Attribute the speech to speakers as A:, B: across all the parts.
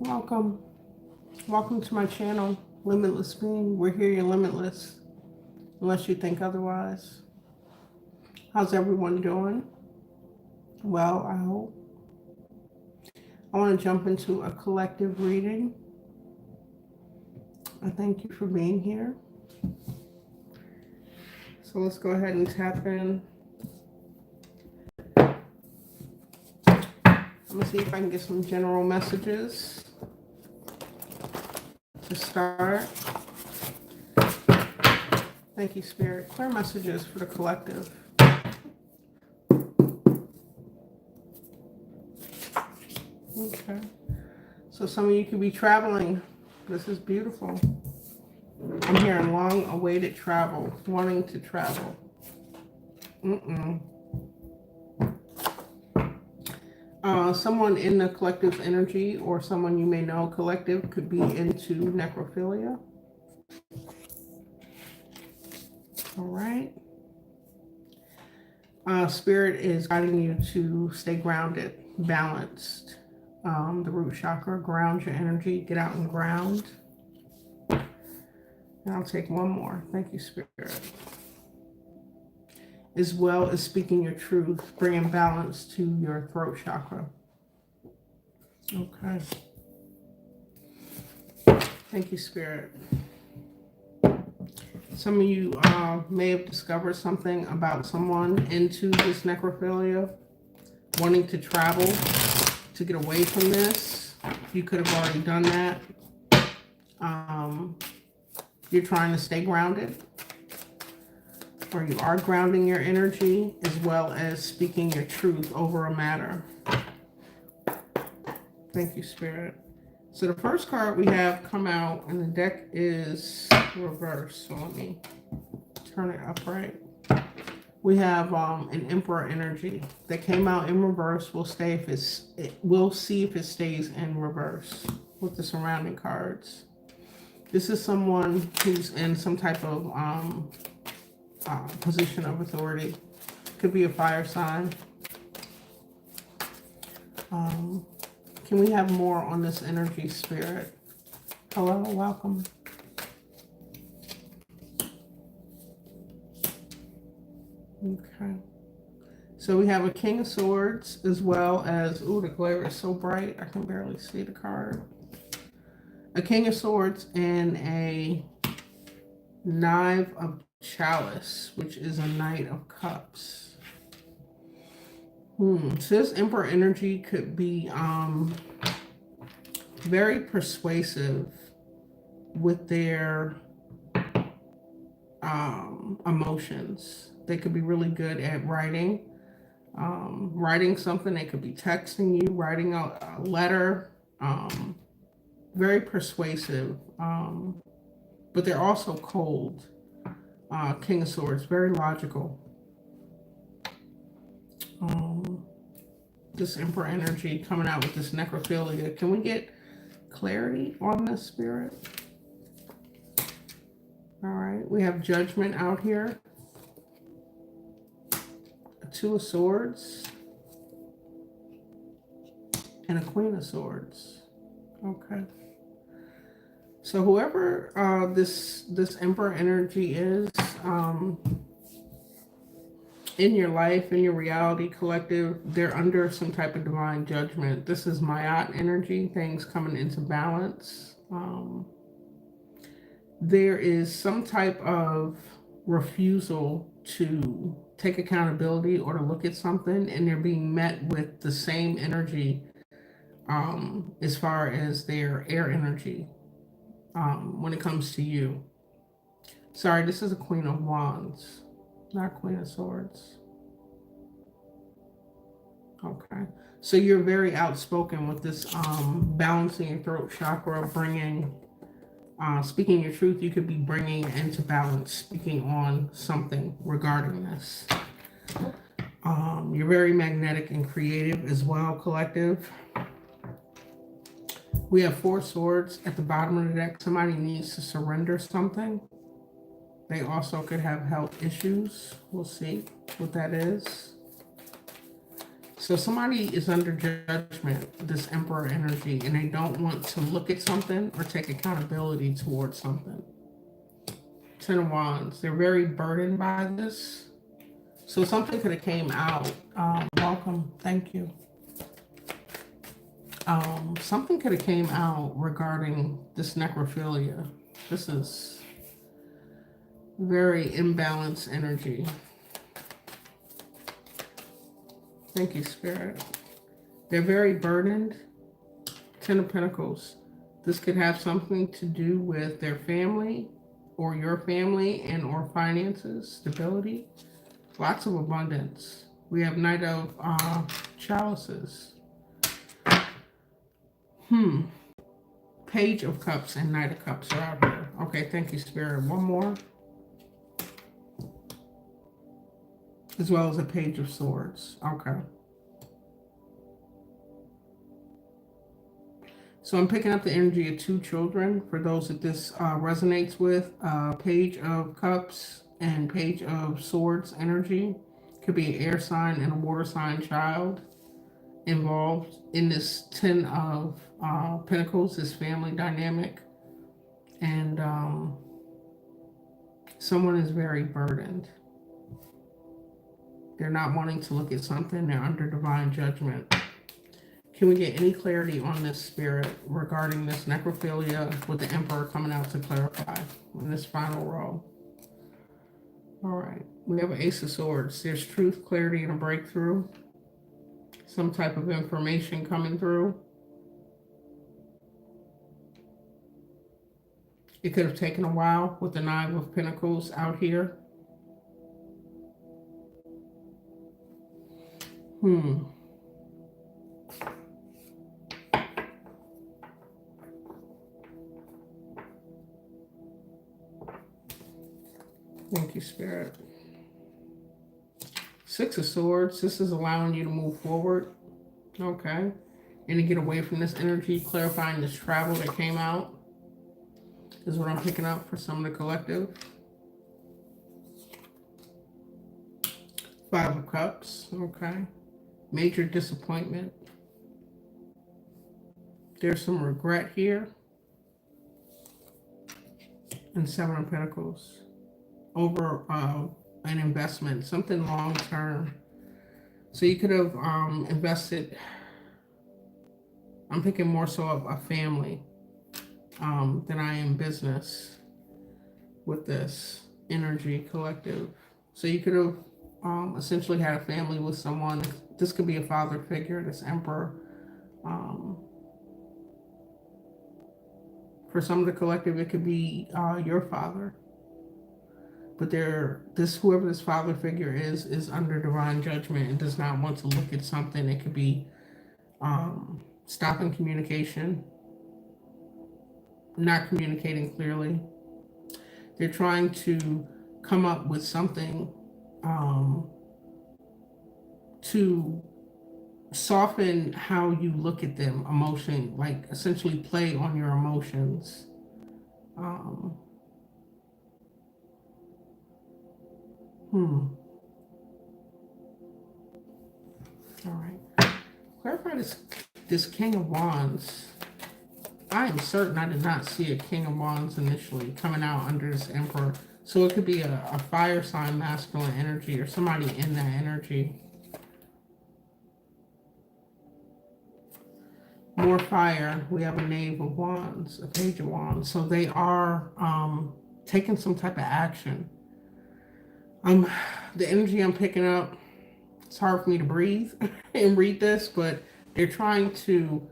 A: Welcome. Welcome to my channel, Limitless Being. We're here, you're limitless, unless you think otherwise. How's everyone doing? Well, I hope. I want to jump into a collective reading. I thank you for being here. So let's go ahead and tap in. I'm going to see if I can get some general messages to start. Thank you, Spirit. Clear messages for the collective. Okay. So some of you could be traveling. This is beautiful. I'm hearing long-awaited travel, wanting to travel. Someone in the collective energy or someone you may know collective could be into necrophilia. All right. Spirit is guiding you to stay grounded, balanced. The root chakra, ground your energy, get out and ground. And I'll take one more. Thank you, Spirit. As well as speaking your truth, bringing balance to your throat chakra. Okay. Thank you, Spirit. Some of you may have discovered something about someone into this necrophilia, wanting to travel to get away from this. You could have already done that. You're trying to stay grounded, or you are grounding your energy as well as speaking your truth over a matter. Thank you, Spirit. So the first card we have come out in the deck is reversed. So let me turn it upright. We have an Emperor energy that came out in reverse. We'll see if it stays in reverse with the surrounding cards. This is someone who's in some type of position of authority. Could be a fire sign. Can we have more on this energy, Spirit? Hello, welcome. Okay. So we have a King of Swords as well as, ooh, the glare is so bright I can barely see the card. A King of Swords and a Knight of Chalice, which is a Knight of Cups. So this Emperor energy could be very persuasive with their emotions. They could be really good at writing something. They could be texting you, writing a letter. Very persuasive, but they're also cold. King of Swords, very logical. This Emperor energy coming out with this necrophilia. Can we get clarity on this, Spirit? All right, we have Judgment out here. A Two of Swords and a Queen of Swords. Okay. So whoever this Emperor energy is in your life, in your reality collective, they're under some type of divine judgment. This is Mayat energy, things coming into balance. There is some type of refusal to take accountability or to look at something, and they're being met with the same energy as far as their air energy when it comes to you. Sorry, this is a Queen of Wands, not Queen of Swords. Okay, so you're very outspoken with this balancing your throat chakra, bringing speaking your truth. You could be bringing into balance, speaking on something regarding this. You're very magnetic and creative as well, collective. We have Four Swords at the bottom of the deck. Somebody needs to surrender something. They also could have health issues. We'll see what that is. So somebody is under judgment, this Emperor energy, and they don't want to look at something or take accountability towards something. Ten of Wands. They're very burdened by this. So something could have came out. Welcome. Thank you. Something could have came out regarding this necrophilia. This is very imbalanced energy. Thank you, Spirit. They're very burdened. Ten of Pentacles. This could have something to do with their family or your family and or finances, stability. Lots of abundance. We have Knight of Chalices. Page of Cups and Knight of Cups are out here. Okay, thank you, Spirit. One more. As well as a Page of Swords. Okay. So I'm picking up the energy of two children. For those that this resonates with, Page of Cups and Page of Swords energy. Could be an air sign and a water sign child involved in this Ten of Pentacles, this family dynamic. And someone is very burdened. They're not wanting to look at something. They're under divine judgment. Can we get any clarity on this, Spirit, regarding this necrophilia with the Emperor coming out to clarify in this final row? All right. We have an Ace of Swords. There's truth, clarity, and a breakthrough. Some type of information coming through. It could have taken a while with the Nine of Pentacles out here. Thank you, Spirit. Six of Swords. This is allowing you to move forward. Okay. And to get away from this energy, clarifying this travel that came out is what I'm picking up for some of the collective. Five of Cups. Okay. Major disappointment. There's some regret here. And Seven of Pentacles. Over an investment, something long term. So you could have invested, I'm thinking more so of a family than I am business with this energy collective. So you could have essentially had a family with someone. This could be a father figure, this Emperor. For some of the collective, it could be your father. But whoever this father figure is under divine judgment and does not want to look at something. It could be stopping communication, not communicating clearly. They're trying to come up with something to soften how you look at them, emotion, like essentially play on your emotions. All right. Clarify this King of Wands. I am certain I did not see a King of Wands initially coming out under this Emperor. So it could be a fire sign, masculine energy, or somebody in that energy. More fire. We have a Knave of Wands, a Page of Wands. So they are taking some type of action. The energy I'm picking up, it's hard for me to breathe and read this, but they're trying to,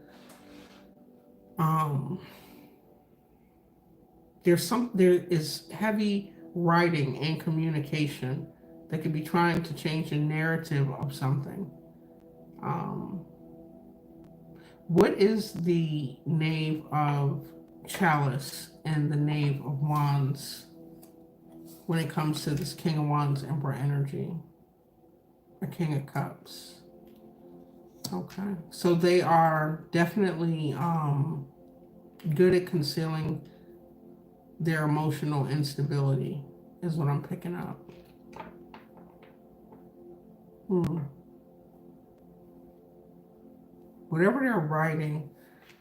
A: there is heavy writing and communication that could be trying to change the narrative of something. What is the Knave of Chalice and the Knave of Wands when it comes to this King of Wands, Emperor energy? A King of Cups. Okay. So they are definitely good at concealing their emotional instability, is what I'm picking up. whatever they're writing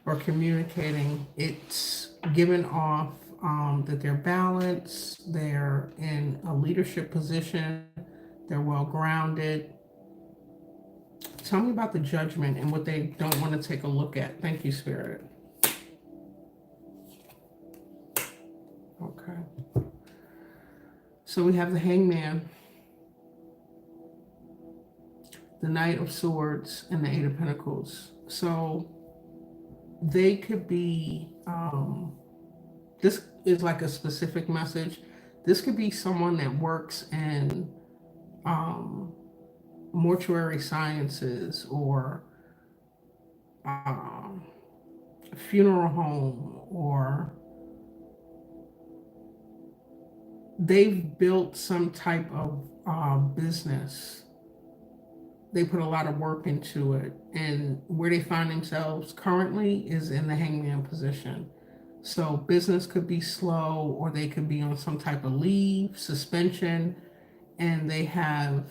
A: or communicating, it's giving off that they're balanced, they're in a leadership position, they're well grounded. Tell me about the judgment and what they don't want to take a look at. Thank you, Spirit. Okay. So we have the Hangman, the Knight of Swords, and the Eight of Pentacles. So they could be, this is like a specific message. This could be someone that works in mortuary sciences or funeral home, or they've built some type of business. They put a lot of work into it, and where they find themselves currently is in the Hangman position. So business could be slow, or they could be on some type of leave, suspension, and they have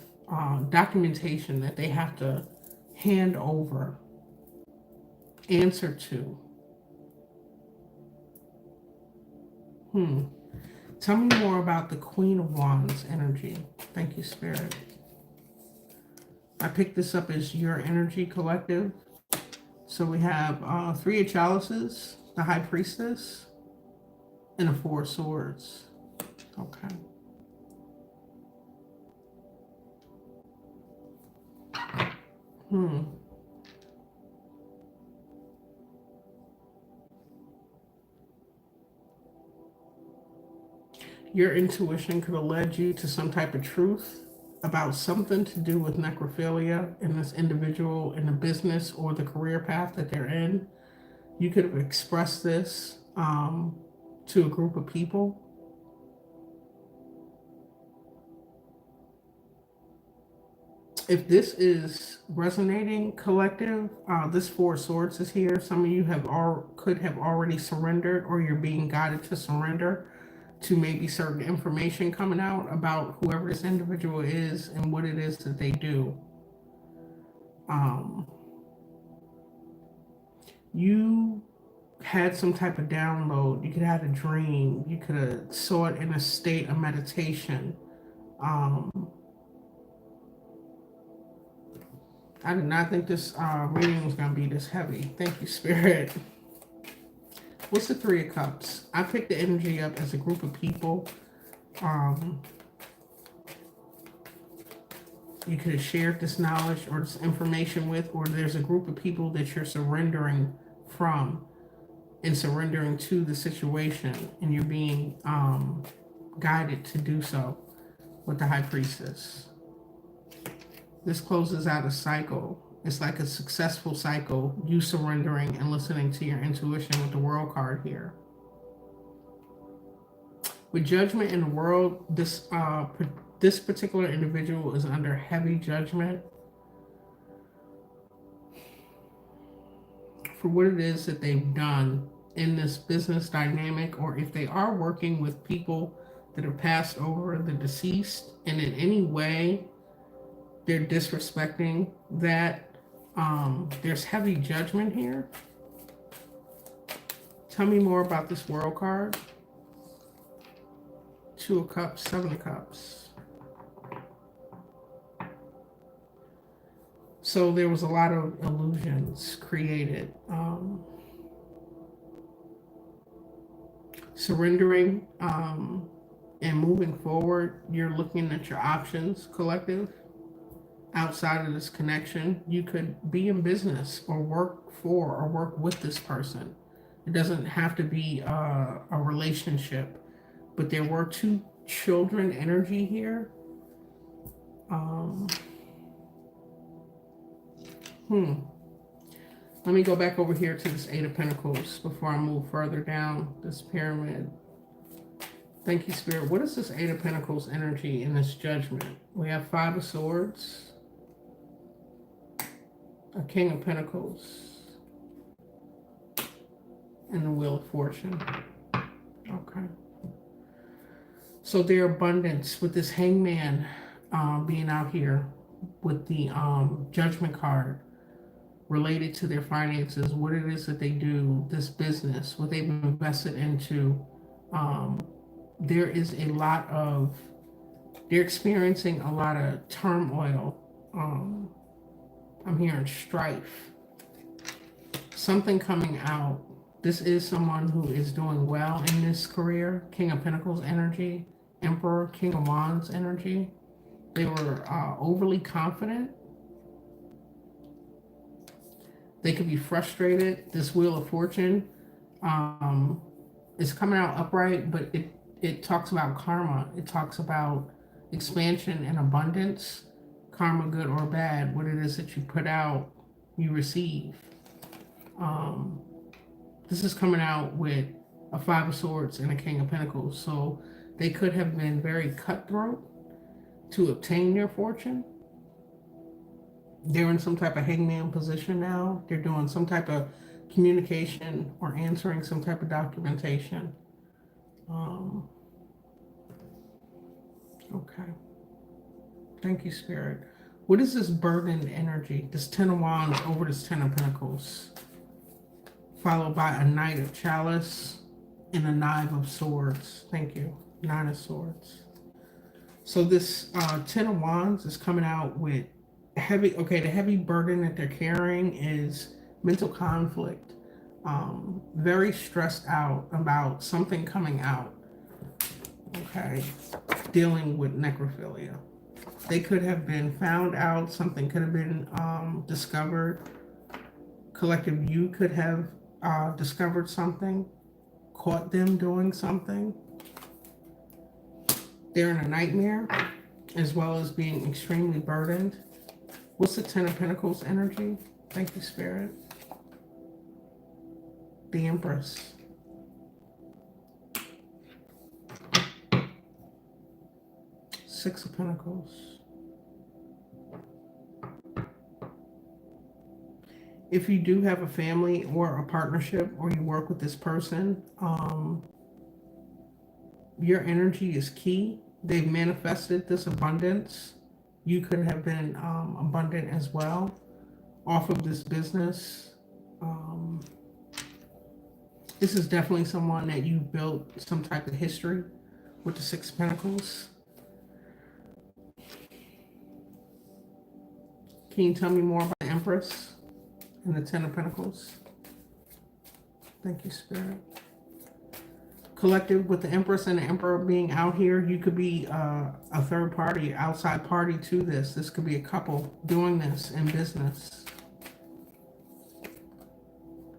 A: documentation that they have to hand over, answer to. Tell me more about the Queen of Wands energy. Thank you, Spirit. I picked this up as your energy collective. So we have Three of Chalices, the High Priestess, and the Four of Swords. Okay. Your intuition could have led you to some type of truth about something to do with necrophilia in this individual, in the business or the career path that they're in. You could have expressed this to a group of people. If this is resonating, collective, this Four of Swords is here. Some of you could have already surrendered, or you're being guided to surrender to maybe certain information coming out about whoever this individual is and what it is that they do. You had some type of download. You could have had a dream. You could have saw it in a state of meditation. I did not think this reading was going to be this heavy. Thank you, Spirit. What's the Three of Cups? I picked the energy up as a group of people. You could have shared this knowledge or this information with, or there's a group of people that you're surrendering from and surrendering to the situation, and you're being guided to do so with the High Priestess. This closes out a cycle. It's like a successful cycle, you surrendering and listening to your intuition with the World card here. With Judgment in the World, this particular individual is under heavy judgment for what it is that they've done in this business dynamic, or if they are working with people that have passed over the deceased and in any way they're disrespecting that. There's heavy judgment here. Tell me more about this World card. Two of Cups, Seven of Cups. So there was a lot of illusions created. Surrendering and moving forward, you're looking at your options, collective. Outside of this connection, you could be in business or work for or work with this person. It doesn't have to be a relationship, but there were two children energy here. Let me go back over here to this Eight of Pentacles before I move further down this pyramid. Thank you, Spirit. What is this Eight of Pentacles energy in this judgment? We have Five of Swords, a King of Pentacles, and the Wheel of Fortune. Okay. So their abundance with this Hangman being out here with the Judgment card. related to their finances, what it is that they do, this business, what they've invested into. Um, there is a lot of, they're experiencing a lot of turmoil. I'm hearing strife, something coming out. This is someone who is doing well in this career. King of Pentacles energy, Emperor, King of Wands energy. They were overly confident. They could be frustrated. This Wheel of Fortune is coming out upright, but it talks about karma. It talks about expansion and abundance. Karma, good or bad, what it is that you put out, you receive. This is coming out with a Five of Swords and a King of Pentacles. So they could have been very cutthroat to obtain their fortune. They're in some type of hangman position now. They're doing some type of communication or answering some type of documentation. Okay. Thank you, Spirit. What is this burdened energy? This Ten of Wands over this Ten of Pentacles, followed by a Knight of Chalice and a Nine of Swords. Thank you. Nine of Swords. So this Ten of Wands is coming out with heavy, okay, the heavy burden that they're carrying is mental conflict. Very stressed out about something coming out. Okay. Dealing with necrophilia. They could have been found out. Something could have been discovered. Collective you could have discovered something, caught them doing something. They're in a nightmare, as well as being extremely burdened. What's the Ten of Pentacles energy? Thank you, Spirit. The Empress. Six of Pentacles. If you do have a family or a partnership, or you work with this person, your energy is key. They've manifested this abundance. You could have been abundant as well off of this business. This is definitely someone that you built some type of history with the Six of Pentacles. Can you tell me more about the Empress and the Ten of Pentacles? Thank you, Spirit. Collective, with the Empress and the Emperor being out here, you could be a third party, outside party to this. This could be a couple doing this in business.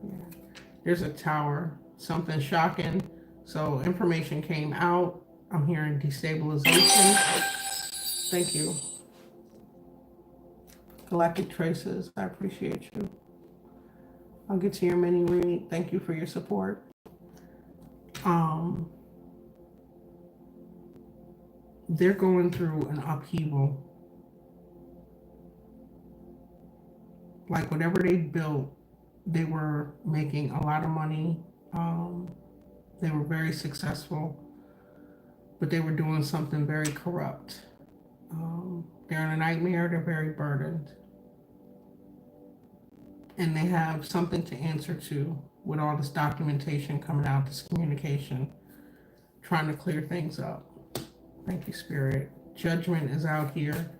A: Yeah. There's a Tower, something shocking. So information came out. I'm hearing destabilization. Thank you. Galactic Traces, I appreciate you. I'll get to your mini read. Thank you for your support. They're going through an upheaval. Like whatever they built, they were making a lot of money. They were very successful, but they were doing something very corrupt. They're in a nightmare. They're very burdened. And they have something to answer to with all this documentation coming out, this communication, trying to clear things up. Thank you, Spirit. Judgment is out here,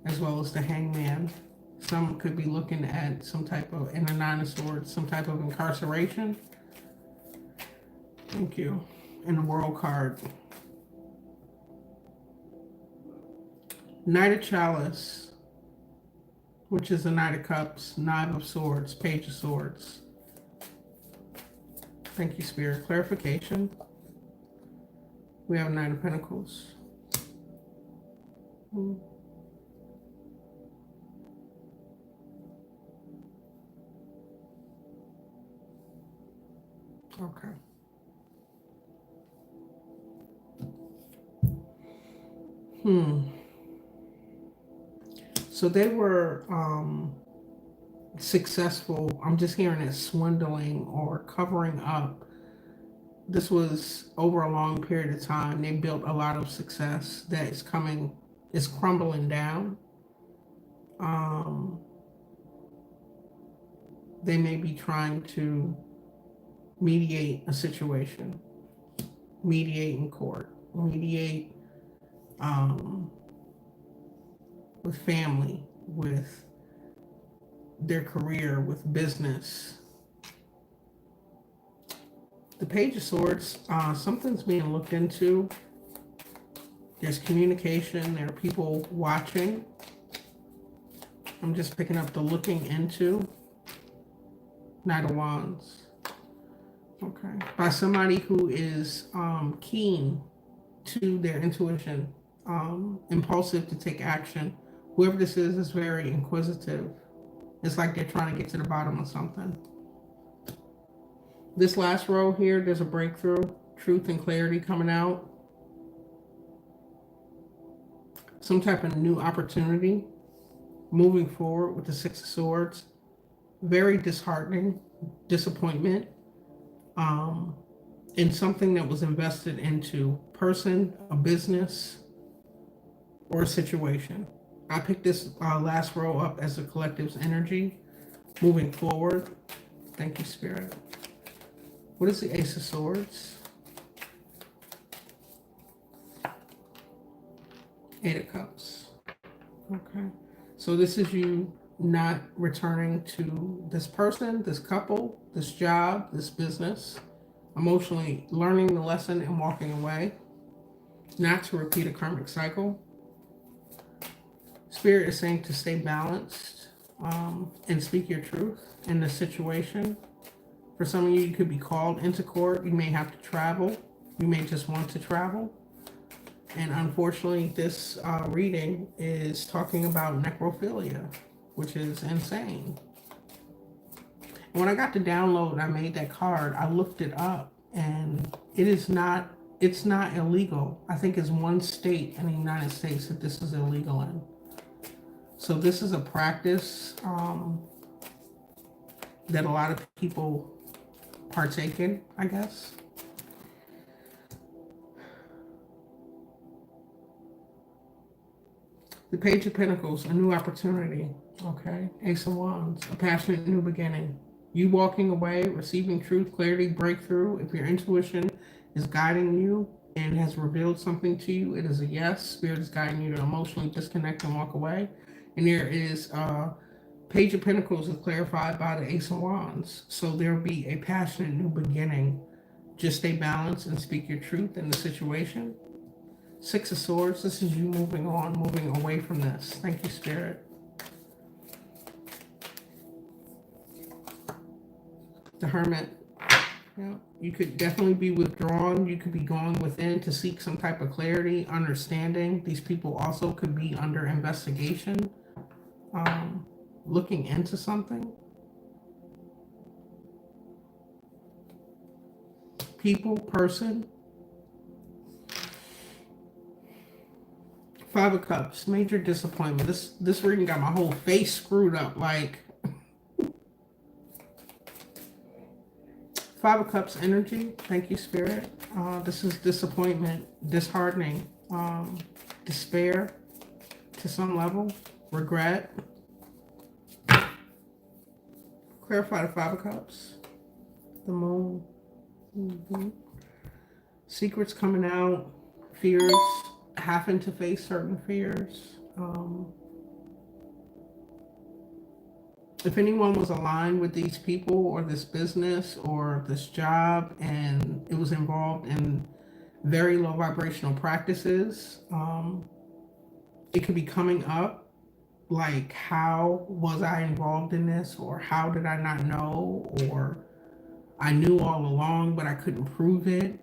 A: as well as the Hangman. Some could be looking at some type of, in the Nine of Swords, some type of incarceration. Thank you. And the World card. Knight of Chalice, which is the Knight of Cups, Nine of Swords, Page of Swords. Thank you, Spirit. Clarification. We have Nine of Pentacles. Okay. So they were successful. I'm just hearing it swindling or covering up. This was over a long period of time. They built a lot of success that is crumbling down. they may be trying to mediate a situation, mediate in court, mediate with family, with their career, with business. The Page of Swords, something's being looked into. There's communication. There are people watching. I'm just picking up the looking into. Knight of Wands. Okay. By somebody who is keen to their intuition, impulsive to take action. Whoever this is very inquisitive. It's like they're trying to get to the bottom of something. This last row here, there's a breakthrough, truth and clarity coming out. Some type of new opportunity moving forward with the Six of Swords. Very disheartening, disappointment in something that was invested into person, a business, or a situation. I picked this last row up as the collective's energy moving forward. Thank you, Spirit. What is the Ace of Swords? Eight of Cups. Okay. So this is you not returning to this person, this couple, this job, this business, emotionally learning the lesson and walking away, not to repeat a karmic cycle. Spirit is saying to stay balanced and speak your truth in the situation. For some of you, you could be called into court. You may have to travel. You may just want to travel. And unfortunately, this reading is talking about necrophilia, which is insane. And when I got the download, I made that card. I looked it up, and it's not illegal. I think it's one state in the United States that this is illegal in. So this is a practice that a lot of people partake in, I guess. The Page of Pentacles, a new opportunity, okay? Ace of Wands, a passionate new beginning. You walking away, receiving truth, clarity, breakthrough. If your intuition is guiding you and has revealed something to you, it is a yes. Spirit is guiding you to emotionally disconnect and walk away. And there is Page of Pentacles is clarified by the Ace of Wands. So there'll be a passionate new beginning. Just stay balanced and speak your truth in the situation. Six of Swords, this is you moving on, moving away from this. Thank you, Spirit. The Hermit. Yeah, you could definitely be withdrawn. You could be going within to seek some type of clarity, understanding. These people also could be under investigation, looking into something. People, person. Five of Cups, major disappointment. This reading got my whole face screwed up. Like, Five of Cups energy. Thank you, Spirit. This is disappointment, disheartening, despair to some level, regret. Clarify the Five of Cups. The Moon. Secrets coming out. Fears. Having to face certain fears. If anyone was aligned with these people or this business or this job and it was involved in very low vibrational practices, it could be coming up like, how was I involved in this, or how did I not know, or I knew all along but I couldn't prove it.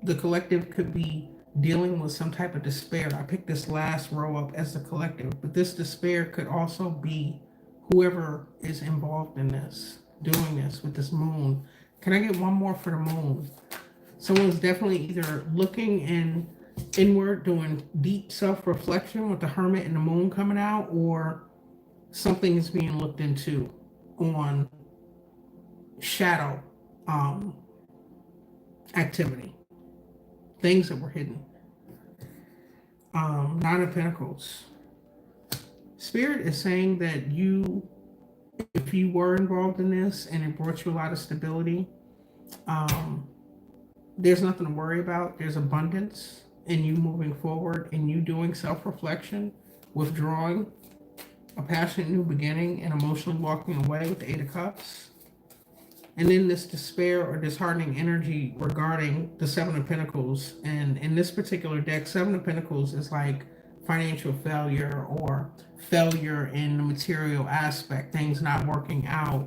A: The collective could be dealing with some type of despair. I picked this last row up as the collective, but this despair could also be whoever is involved in this, doing this with this moon. Can I get one more for the moon? Someone's definitely either looking inward, doing deep self-reflection with the Hermit and the moon coming out, or something is being looked into on shadow activity. Things that were hidden. Nine of Pentacles. Spirit is saying that you if you were involved in this and it brought you a lot of stability, there's nothing to worry about. There's abundance in you moving forward and you doing self-reflection, withdrawing, a passionate new beginning, and emotionally walking away with the Eight of Cups. And then this despair or disheartening energy regarding the Seven of Pentacles. And in this particular deck, Seven of Pentacles is like financial failure or failure in the material aspect, things not working out.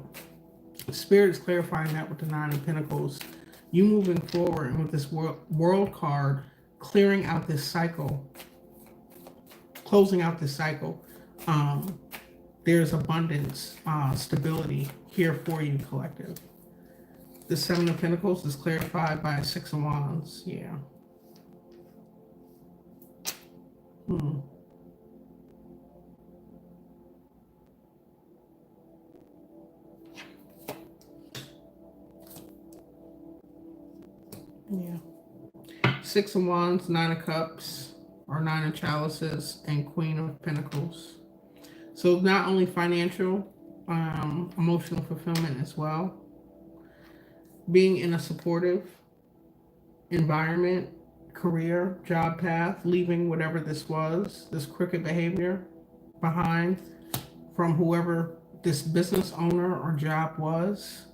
A: Spirit is clarifying that with the Nine of Pentacles. You moving forward and with this world card, clearing out this cycle, closing out this cycle. There's abundance, stability here for you, collective. The Seven of Pentacles is clarified by a Six of Wands. Yeah. Yeah. Six of Wands, Nine of Cups, or Nine of Chalices, and Queen of Pentacles. So not only financial, emotional fulfillment as well. Being in a supportive environment, career, job path, leaving whatever this was, this crooked behavior behind from whoever this business owner or job was.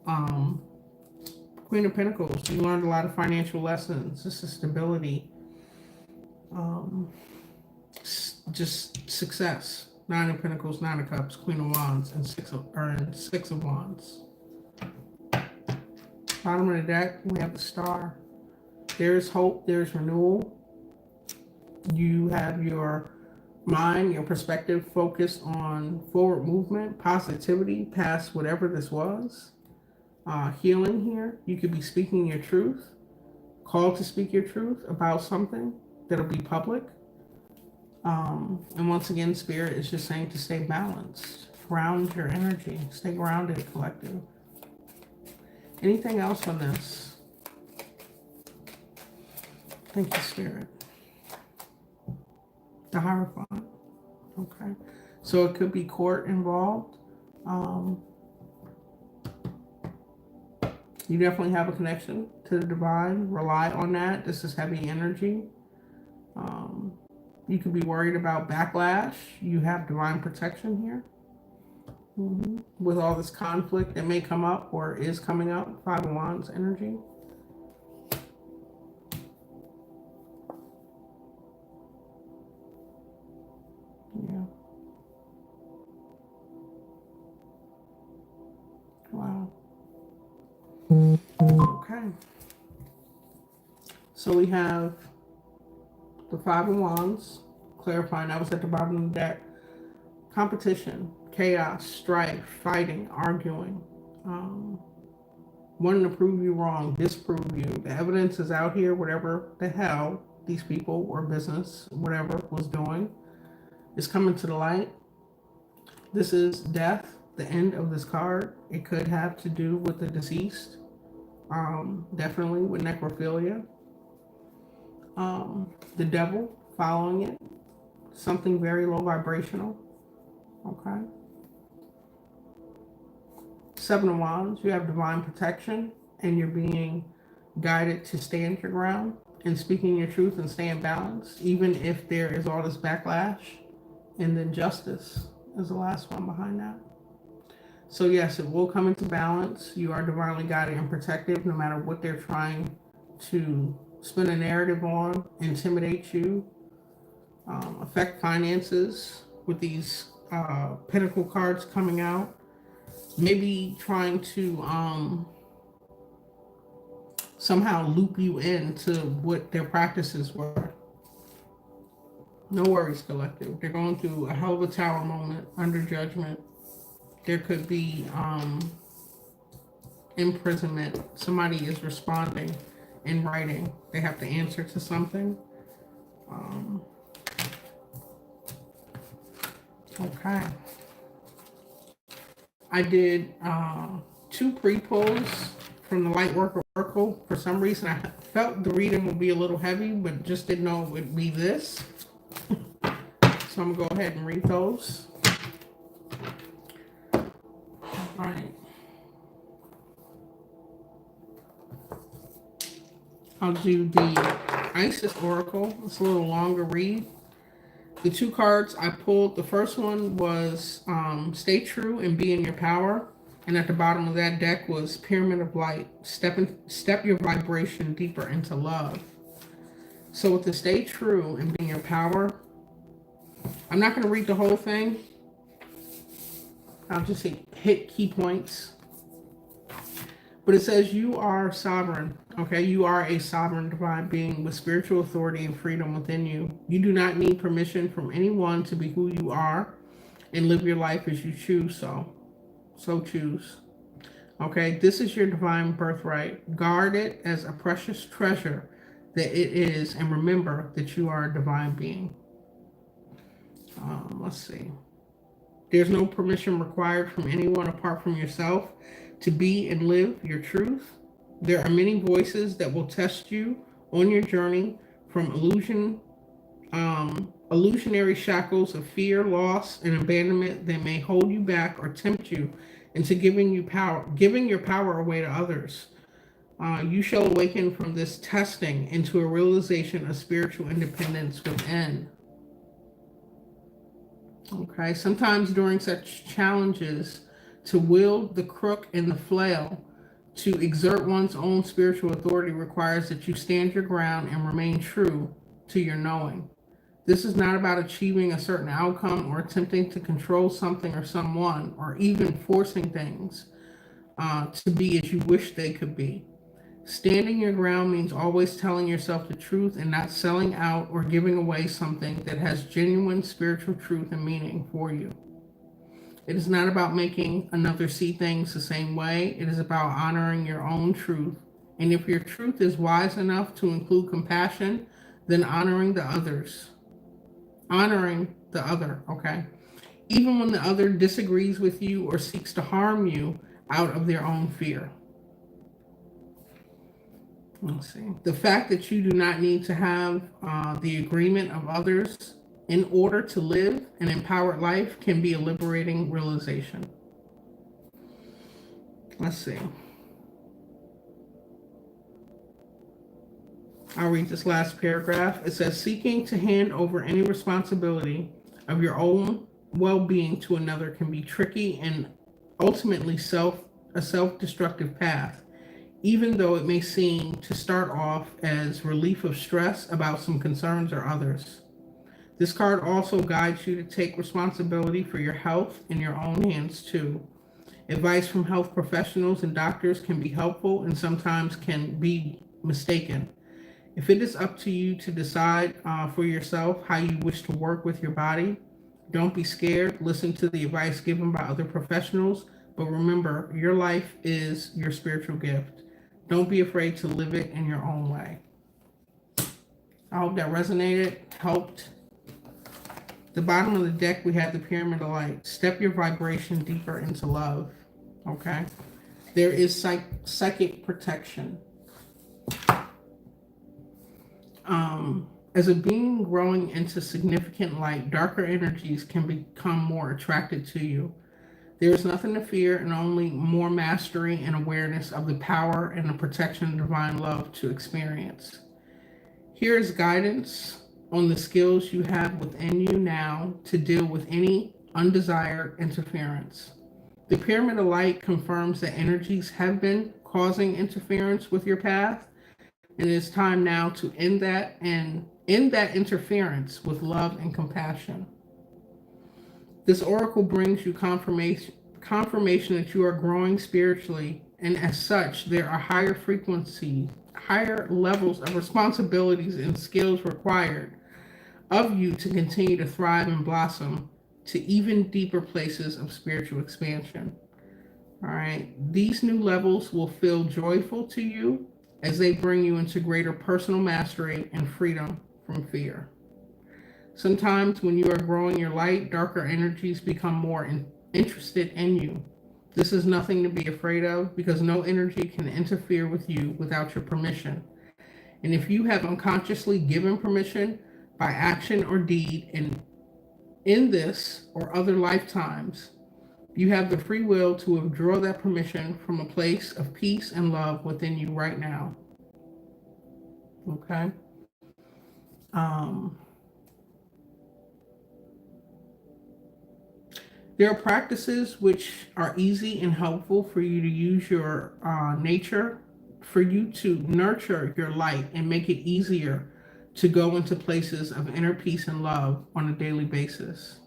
A: Queen of Pentacles, you learned a lot of financial lessons. This is stability. Just success. Nine of Pentacles, Nine of Cups, Queen of Wands, and Six of Wands. Bottom of the deck, we have the Star. There's hope, there's renewal. You have your mind, your perspective focused on forward movement, positivity, past whatever this was. Healing here. You could be speaking your truth, called to speak your truth about something that'll be public. And once again, Spirit is just saying to stay balanced. Ground your energy. Stay grounded, collective. Anything else on this? Thank you, Spirit. The Hierophant. Okay. So it could be court involved. You definitely have a connection to the divine. Rely on that. This is heavy energy. You could be worried about backlash. You have divine protection here. With all this conflict that may come up or is coming up. Five of Wands energy. Yeah. Wow. Okay. So we have the Five of Wands, clarifying that was at the bottom of the deck. Competition, chaos, strife, fighting, arguing, wanting to prove you wrong, disprove you. The evidence is out here, whatever the hell these people or business, whatever was doing, is coming to the light. This is death, the end of this card. It could have to do with the deceased, definitely with necrophilia. The devil following it, something very low vibrational. Okay. Seven of Wands, you have divine protection and you're being guided to stand your ground and speaking your truth and staying balanced, even if there is all this backlash. And then justice is the last one behind that. So yes, it will come into balance. You are divinely guided and protected no matter what they're trying to spin a narrative on, intimidate you, affect finances with these Pentacle cards coming out. Maybe trying to somehow loop you into what their practices were. No worries, collective. They're going through a hell of a tower moment under judgment. There could be imprisonment. Somebody is responding in writing. They have to answer to something. Okay. I did 2 pre-pulls from the Lightworker Oracle. For some reason, I felt the reading would be a little heavy, but just didn't know it would be this. So I'm going to go ahead and read those. I'll do the Isis Oracle. It's a little longer read. The two cards I pulled, the first one was Stay True and Be in Your Power. And at the bottom of that deck was Pyramid of Light. Step your vibration deeper into love. So with the Stay True and Be in Your Power, I'm not going to read the whole thing. I'll just hit key points. But it says you are sovereign, okay? You are a sovereign divine being with spiritual authority and freedom within you. You do not need permission from anyone to be who you are and live your life as you choose So choose. Okay, this is your divine birthright. Guard it as a precious treasure that it is, and remember that you are a divine being. Let's see. There's no permission required from anyone apart from yourself to be and live your truth. There are many voices that will test you on your journey from illusionary shackles of fear, loss, and abandonment that may hold you back or tempt you into giving your power away to others. You shall awaken from this testing into a realization of spiritual independence within. Okay, sometimes during such challenges, to wield the crook and the flail, to exert one's own spiritual authority requires that you stand your ground and remain true to your knowing. This is not about achieving a certain outcome or attempting to control something or someone, or even forcing things to be as you wish they could be. Standing your ground means always telling yourself the truth and not selling out or giving away something that has genuine spiritual truth and meaning for you. It is not about making another see things the same way. It is about honoring your own truth. And if your truth is wise enough to include compassion, then honoring the others. Honoring the other, okay? Even when the other disagrees with you or seeks to harm you out of their own fear. Let's see. The fact that you do not need to have the agreement of others in order to live an empowered life can be a liberating realization. Let's see. I'll read this last paragraph. It says, seeking to hand over any responsibility of your own well-being to another can be tricky and ultimately a self-destructive path, even though it may seem to start off as relief of stress about some concerns or others. This card also guides you to take responsibility for your health in your own hands too. Advice from health professionals and doctors can be helpful and sometimes can be mistaken. If it is up to you to decide for yourself how you wish to work with your body, don't be scared. Listen to the advice given by other professionals, but remember, your life is your spiritual gift. Don't be afraid to live it in your own way. I hope that resonated, helped. The bottom of the deck, we have the Pyramid of Light. Step your vibration deeper into love. Okay? There is psychic protection. As a being growing into significant light, darker energies can become more attracted to you. There is nothing to fear and only more mastery and awareness of the power and the protection of divine love to experience. Here is guidance on the skills you have within you now to deal with any undesired interference. The Pyramid of Light confirms that energies have been causing interference with your path, and it is time now to end that interference with love and compassion. This oracle brings you confirmation that you are growing spiritually, and as such, there are higher levels of responsibilities and skills required of you to continue to thrive and blossom to even deeper places of spiritual expansion. All right. These new levels will feel joyful to you as they bring you into greater personal mastery and freedom from fear. Sometimes when you are growing your light, darker energies become more interested in you. This is nothing to be afraid of because no energy can interfere with you without your permission. And if you have unconsciously given permission by action or deed in this or other lifetimes, you have the free will to withdraw that permission from a place of peace and love within you right now. Okay. Um, there are practices which are easy and helpful for you to use your nature, for you to nurture your light and make it easier to go into places of inner peace and love on a daily basis,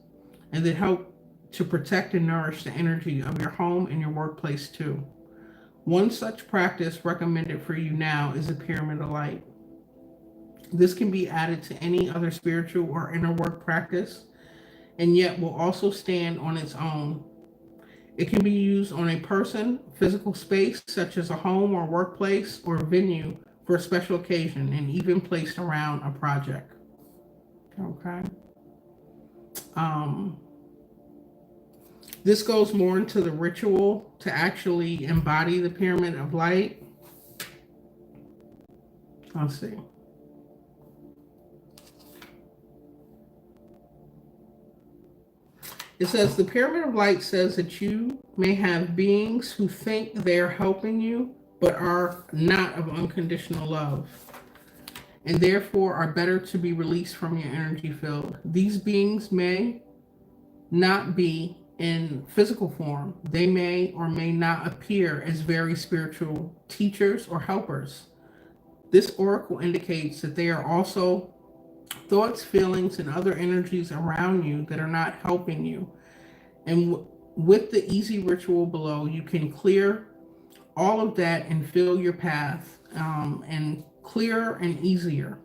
A: and that help to protect and nourish the energy of your home and your workplace too. One such practice recommended for you now is the pyramid of light. This can be added to any other spiritual or inner work practice, and yet will also stand on its own. It can be used on a person, physical space, such as a home or workplace or venue for a special occasion, and even placed around a project. Okay. Um, this goes more into the ritual to actually embody the pyramid of light. Let's see. It says the pyramid of light says that you may have beings who think they're helping you, but are not of unconditional love, and therefore are better to be released from your energy field. These beings may not be in physical form. They may or may not appear as very spiritual teachers or helpers. This oracle indicates that they are also thoughts, feelings, and other energies around you that are not helping you. And with the easy ritual below, you can clear all of that and fill your path, and clearer and easier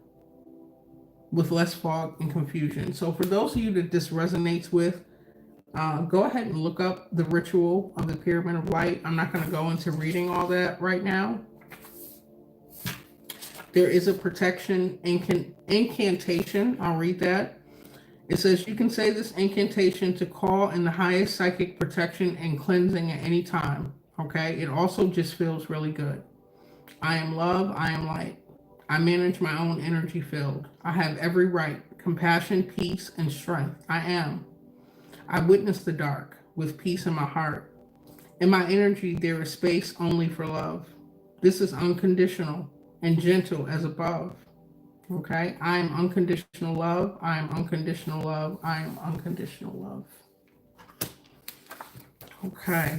A: with less fog and confusion. So for those of you that this resonates with, go ahead and look up the ritual of the pyramid of light. I'm not going to go into reading all that right now. There is a protection incantation. I'll read that. It says you can say this incantation to call in the highest psychic protection and cleansing at any time. Okay. It also just feels really good. I am love. I am light. I manage my own energy field. I have every right, compassion, peace, and strength. I am. I witness the dark with peace in my heart. In my energy, there is space only for love. This is unconditional and gentle as above. Okay? I am unconditional love. I am unconditional love. I am unconditional love. Okay.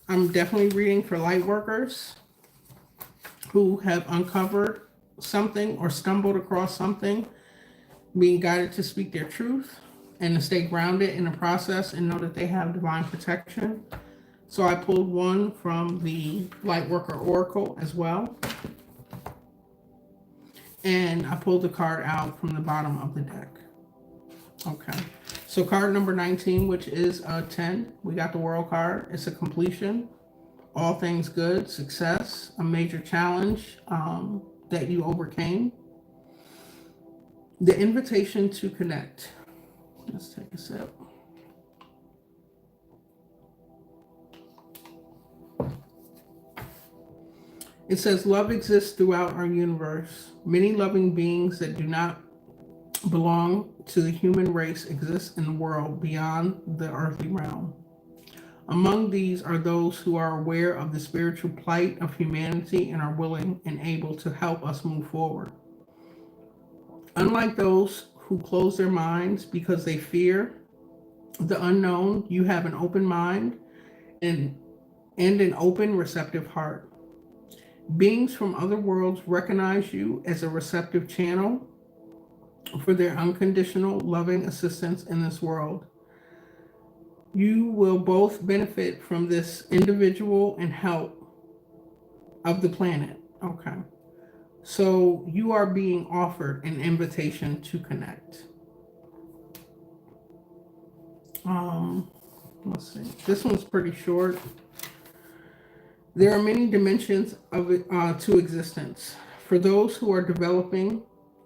A: I'm definitely reading for light workers who have uncovered something or stumbled across something, being guided to speak their truth and to stay grounded in the process and know that they have divine protection. So I pulled one from the Lightworker Oracle as well. And I pulled the card out from the bottom of the deck. Okay. So card number 19, which is a 10. We got the World card. It's a completion. All things good, success, a major challenge that you overcame. The invitation to connect. Let's take a sip. It says, love exists throughout our universe. Many loving beings that do not belong to the human race exist in the world beyond the earthly realm. Among these are those who are aware of the spiritual plight of humanity and are willing and able to help us move forward. Unlike those who close their minds because they fear the unknown, you have an open mind and an open, receptive heart. Beings from other worlds recognize you as a receptive channel for their unconditional, loving assistance in this world. You will both benefit from this individual and help of the planet. Okay. So you are being offered an invitation to connect. Let's see. This one's pretty short. There are many dimensions of it, to existence. For those who are developing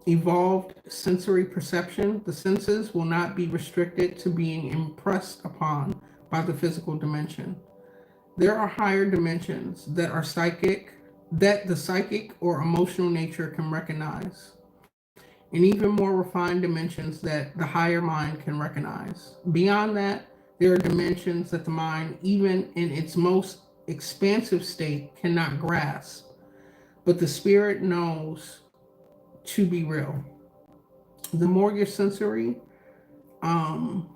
A: evolved sensory perception, the senses will not be restricted to being impressed upon by the physical dimension. There are higher dimensions that the psychic or emotional nature can recognize, and even more refined dimensions that the higher mind can recognize. Beyond that, there are dimensions that the mind, even in its most expansive state, cannot grasp, but the spirit knows to be real. The more your sensory, um,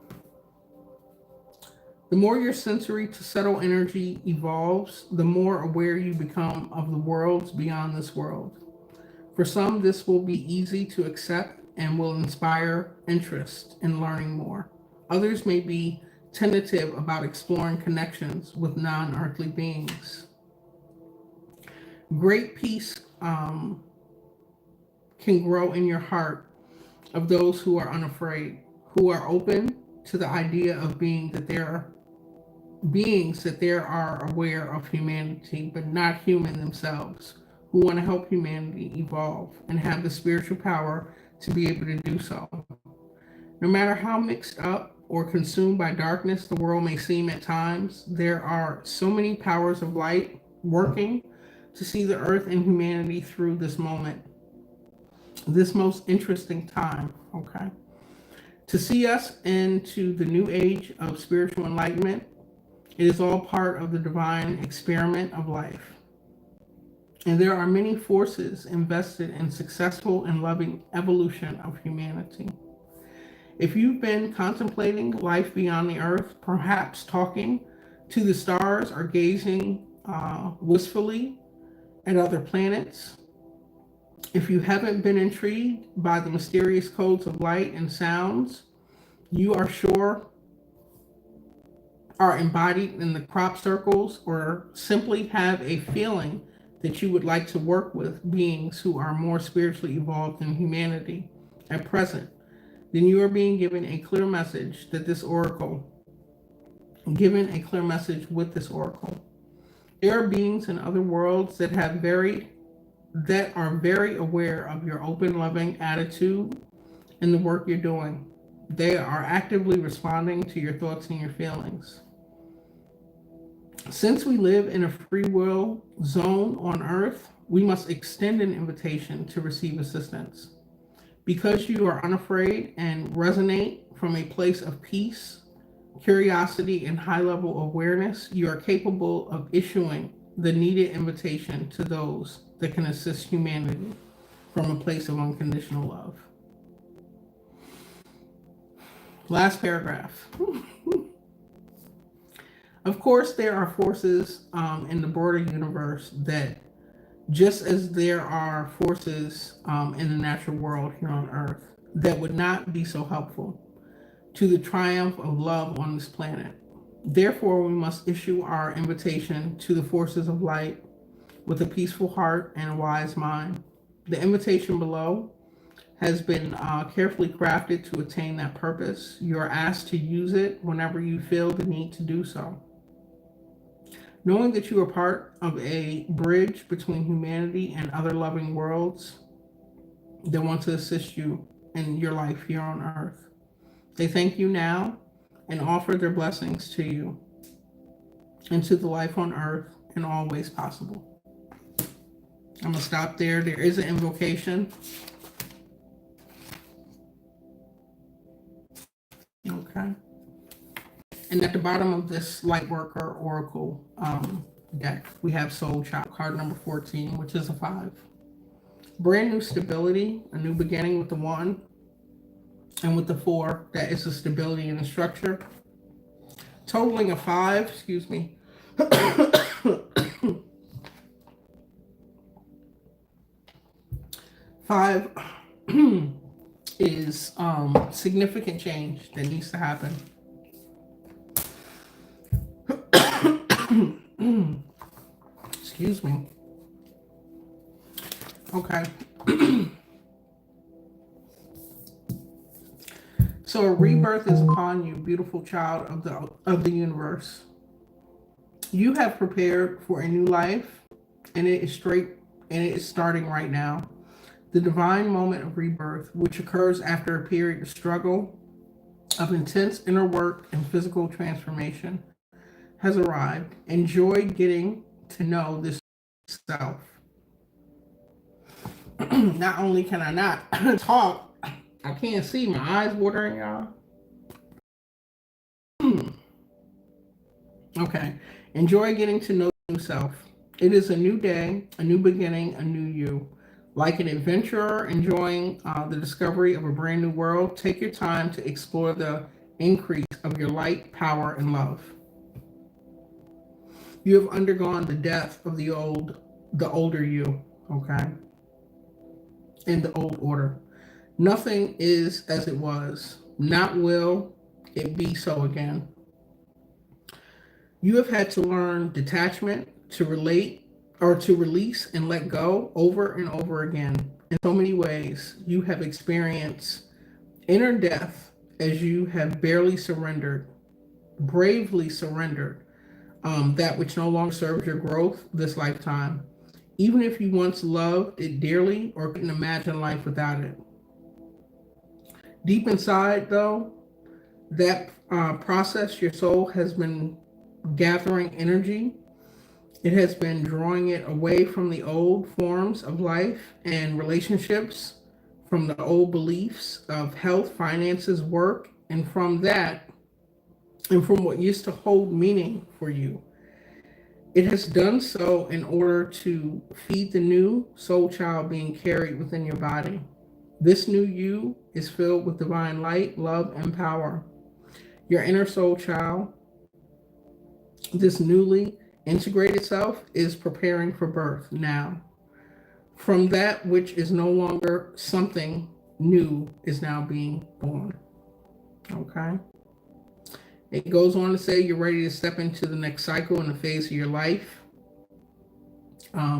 A: the more your sensory to subtle energy evolves, the more aware you become of the worlds beyond this world. For some, this will be easy to accept and will inspire interest in learning more. Others may be tentative about exploring connections with non earthly beings. Great peace can grow in your heart of those who are unafraid, who are open to the idea of being that there are beings that they are aware of humanity, but not human themselves, who want to help humanity evolve and have the spiritual power to be able to do so. No matter how mixed up or consumed by darkness the world may seem at times, there are so many powers of light working to see the earth and humanity through this moment, this most interesting time, okay? To see us into the new age of spiritual enlightenment, it is all part of the divine experiment of life. And there are many forces invested in successful and loving evolution of humanity. If you've been contemplating life beyond the earth, perhaps talking to the stars or gazing wistfully at other planets, if you haven't been intrigued by the mysterious codes of light and sounds, you are sure are embodied in the crop circles, or simply have a feeling that you would like to work with beings who are more spiritually evolved than humanity at present, then you are being given a clear message with this oracle. There are beings in other worlds that are very aware of your open, loving attitude and the work you're doing. They are actively responding to your thoughts and your feelings. Since we live in a free will zone on Earth, we must extend an invitation to receive assistance. Because you are unafraid and resonate from a place of peace, curiosity, and high level awareness, you are capable of issuing the needed invitation to those that can assist humanity from a place of unconditional love. Last paragraph. Of course, there are forces in the broader universe that, just as there are forces in the natural world here on Earth, that would not be so helpful to the triumph of love on this planet. Therefore, we must issue our invitation to the forces of light with a peaceful heart and a wise mind. The invitation below has been carefully crafted to attain that purpose. You are asked to use it whenever you feel the need to do so. Knowing that you are part of a bridge between humanity and other loving worlds that want to assist you in your life here on Earth. They thank you now and offer their blessings to you and to the life on Earth in all ways possible. I'm going to stop there. There is an invocation. Okay. And at the bottom of this Lightworker Oracle deck, we have Soul Child, card number 14, which is a 5. Brand new stability, a new beginning with the 1. And with the 4, that is the stability in the structure. Totaling a 5, excuse me. 5 is significant change that needs to happen. Excuse me. Okay. So a rebirth is upon you, beautiful child of the universe. You have prepared for a new life, and it is starting right now. The divine moment of rebirth, which occurs after a period of struggle, of intense inner work and physical transformation, has arrived. Enjoy getting to know this self. Not only can I not talk, I can't see, my eyes watering, y'all. Okay. Enjoy getting to know yourself It is a new day, a new beginning, a new you. Like an adventurer enjoying the discovery of a brand new world, take your time to explore the increase of your light, power, and love. You have undergone the death of the older you, okay? In the old order. Nothing is as it was. Not will it be so again. You have had to learn detachment, to relate, or to release and let go over and over again. In so many ways, you have experienced inner death as you have barely surrendered, bravely surrendered that which no longer serves your growth this lifetime. Even if you once loved it dearly or couldn't imagine life without it. Deep inside, though, that process, your soul has been gathering energy. It has been drawing it away from the old forms of life and relationships, from the old beliefs of health, finances, work, and from that, and from what used to hold meaning for you. It has done so in order to feed the new soul child being carried within your body. This new you is filled with divine light, love, and power. Your inner soul child, this newly integrated self, is preparing for birth now. From that which is no longer something new is now being born. Okay? It goes on to say you're ready to step into the next cycle and the phase of your life.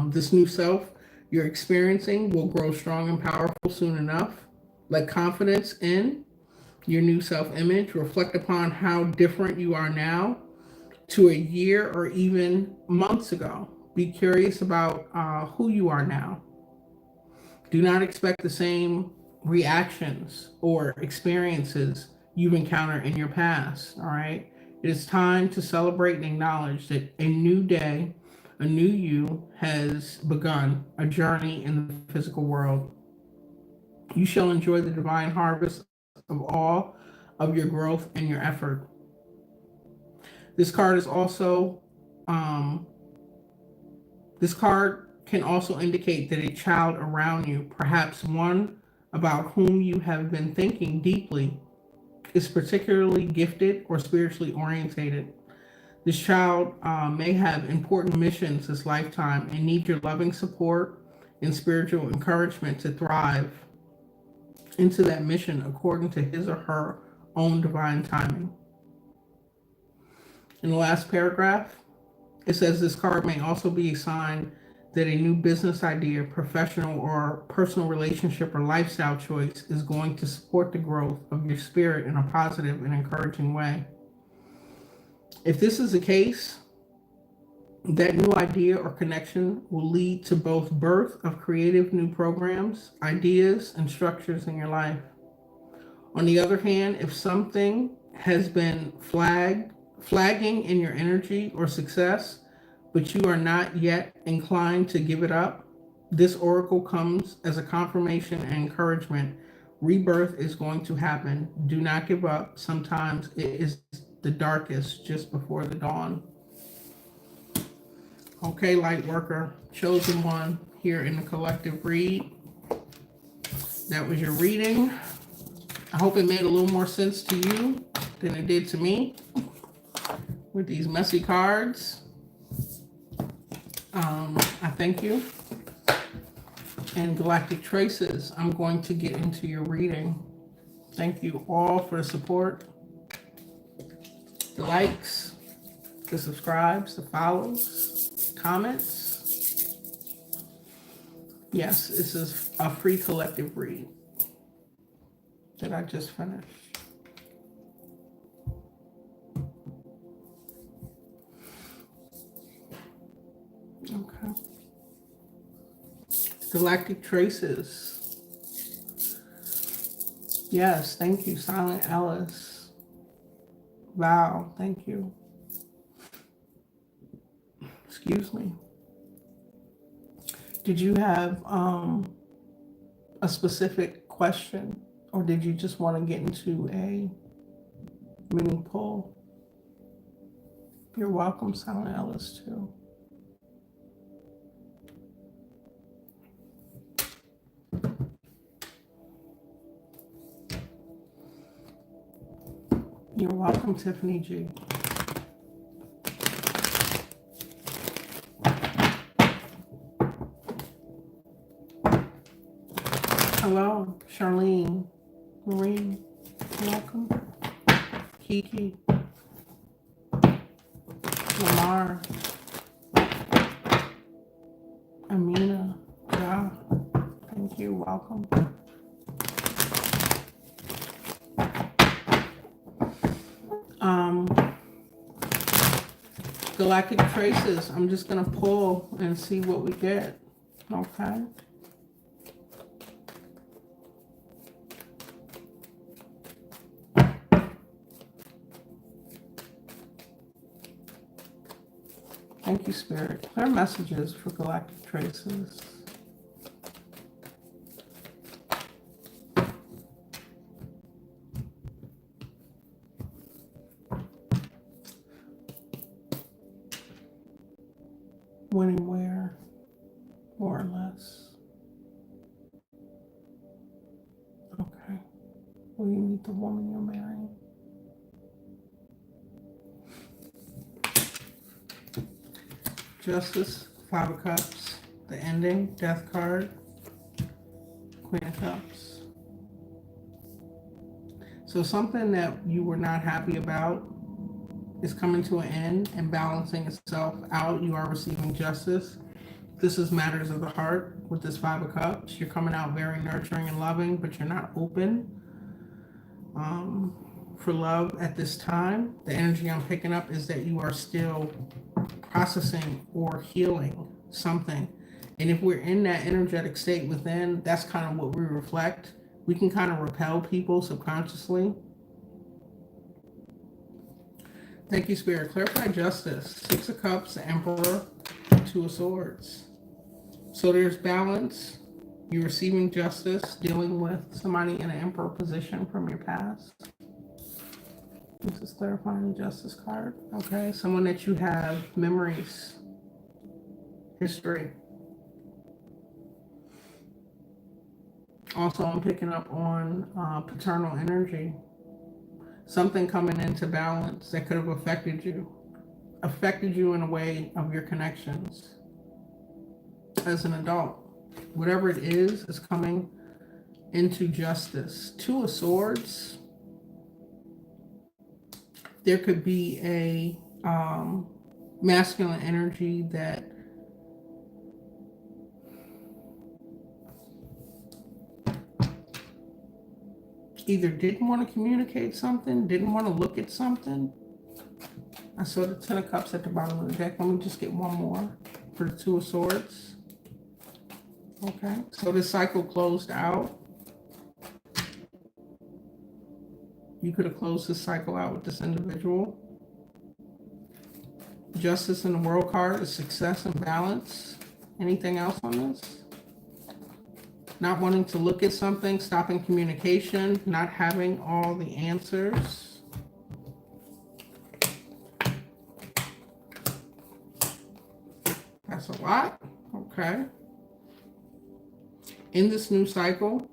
A: This new self you're experiencing will grow strong and powerful soon enough. Let confidence in your new self-image. Reflect upon how different you are now to a year or even months ago. Be curious about who you are now. Do not expect the same reactions or experiences you've encountered in your past, all right? It is time to celebrate and acknowledge that a new day, a new you has begun a journey in the physical world. You shall enjoy the divine harvest of all of your growth and your effort. This card is also, this card can also indicate that a child around you, perhaps one about whom you have been thinking deeply, is particularly gifted or spiritually orientated. This child may have important missions this lifetime and need your loving support and spiritual encouragement to thrive into that mission according to his or her own divine timing. In the last paragraph, it says this card may also be a sign that a new business idea, professional or personal relationship or lifestyle choice is going to support the growth of your spirit in a positive and encouraging way. If this is the case, that new idea or connection will lead to both birth of creative new programs, ideas, and structures in your life. On the other hand, if something has been flagging in your energy or success, but you are not yet inclined to give it up, this oracle comes as a confirmation and encouragement. Rebirth is going to happen. Do not give up. Sometimes it is the darkest just before the dawn. Okay, light worker, chosen one here in the collective read. That was your reading. I hope it made a little more sense to you than it did to me with these messy cards. I thank you. And Galactic Traces, I'm going to get into your reading. Thank you all for the support, the likes, the subscribes, the follows, comments. Yes, this is a free collective read that I just finished. Okay. Galactic Traces. Yes, thank you, Silent Alice. Wow, thank you. Excuse me. Did you have a specific question, or did you just want to get into a mini poll? You're welcome, Silent Alice, too. Welcome, Tiffany G. Hello, Charlene. Maureen. Welcome. Kiki. Lamar. Amina. Ja. Thank you. Welcome. Galactic Traces. I'm just going to pull and see what we get. Okay. Thank you, Spirit. Clear messages for Galactic Traces. Winning where? More or less. Okay. Will you meet the woman you're marrying? Justice, Five of Cups, the ending, Death card, Queen of Cups. So something that you were not happy about is coming to an end and balancing itself out. You are receiving justice. This is matters of the heart with this Five of Cups. You're coming out very nurturing and loving, but you're not open for love at this time. The energy I'm picking up is that you are still processing or healing something. And if we're in that energetic state within, that's kind of what we reflect. We can kind of repel people subconsciously. Thank you, Spirit. Clarify justice. Six of Cups, the Emperor, Two of Swords. So there's balance. You're receiving justice, dealing with somebody in an Emperor position from your past. This is clarifying the Justice card. Okay, someone that you have memories, history. Also, I'm picking up on paternal energy. Something coming into balance that could have affected you in a way of your connections as an adult. Whatever it is coming into justice. Two of Swords. There could be a masculine energy that either didn't want to communicate something, didn't want to look at something. I saw the Ten of Cups at the bottom of the deck. Let me just get one more for the Two of Swords. Okay, so this cycle closed out. You could have closed this cycle out with this individual. Justice in the World card is success and balance. Anything else on this? Not wanting to look at something, stopping communication, not having all the answers. That's a lot. Okay. In this new cycle,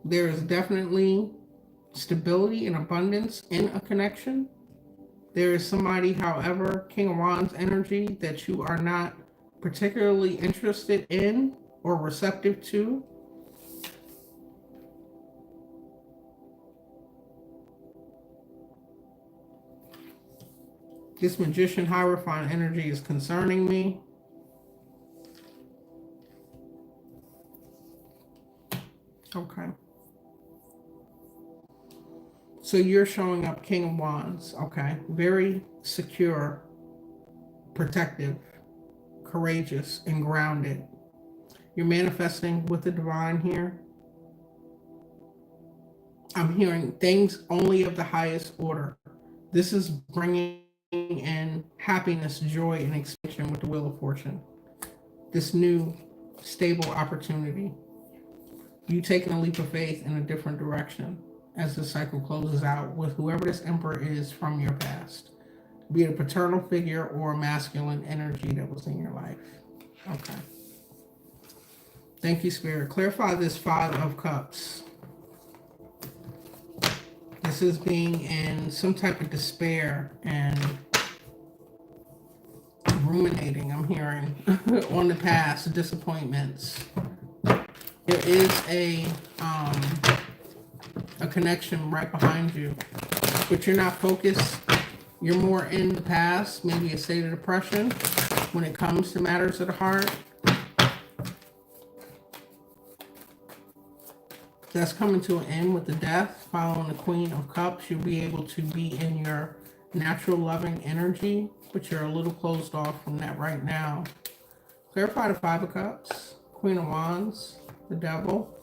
A: there is definitely stability and abundance in a connection. There is somebody, however, King of Wands energy that you are not particularly interested in or receptive to. This Magician Hierophant energy is concerning me. Okay. So you're showing up King of Wands. Okay. Very secure, protective, courageous, and grounded. You're manifesting with the divine here. I'm hearing things only of the highest order. This is bringing in happiness, joy, and expansion with the Wheel of Fortune. This new, stable opportunity. You taking a leap of faith in a different direction as the cycle closes out with whoever this Emperor is from your past. Be it a paternal figure or a masculine energy that was in your life. Okay. Thank you, Spirit. Clarify this Five of Cups. This This is being in some type of despair and ruminating, I'm hearing, on the past, disappointments. There is a connection right behind you, but you're not focused. You're more in the past, maybe a state of depression when it comes to matters of the heart. That's coming to an end with the death. Following the Queen of Cups, you'll be able to be in your natural loving energy, but you're a little closed off from that right now. Clarify the Five of Cups, Queen of Wands, the Devil,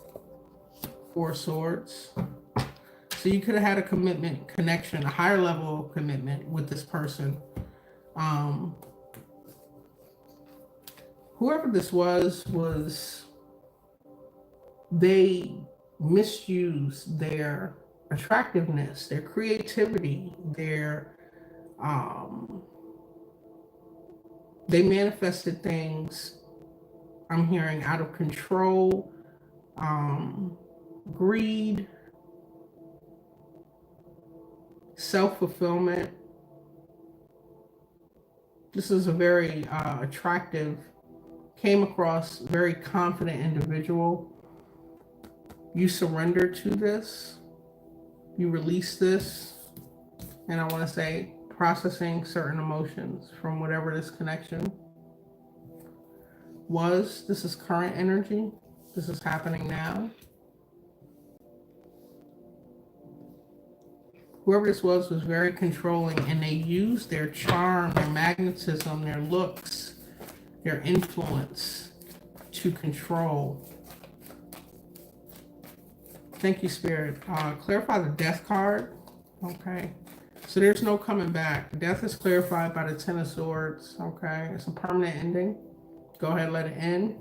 A: Four of Swords. So you could have had a commitment, connection, a higher level of commitment with this person. Whoever this was they misused their attractiveness, their creativity, they manifested things, I'm hearing, out of control, greed, self-fulfillment. This is a very attractive, came across very confident individual. You surrender to this, you release this, and I want to say processing certain emotions from whatever this connection was. This is current energy. This is happening now. Whoever this was very controlling, and they used their charm, their magnetism, their looks, their influence to control. Thank you, Spirit. Clarify the Death card. Okay. So there's no coming back. Death is clarified by the Ten of Swords. Okay. It's a permanent ending. Go ahead and let it end.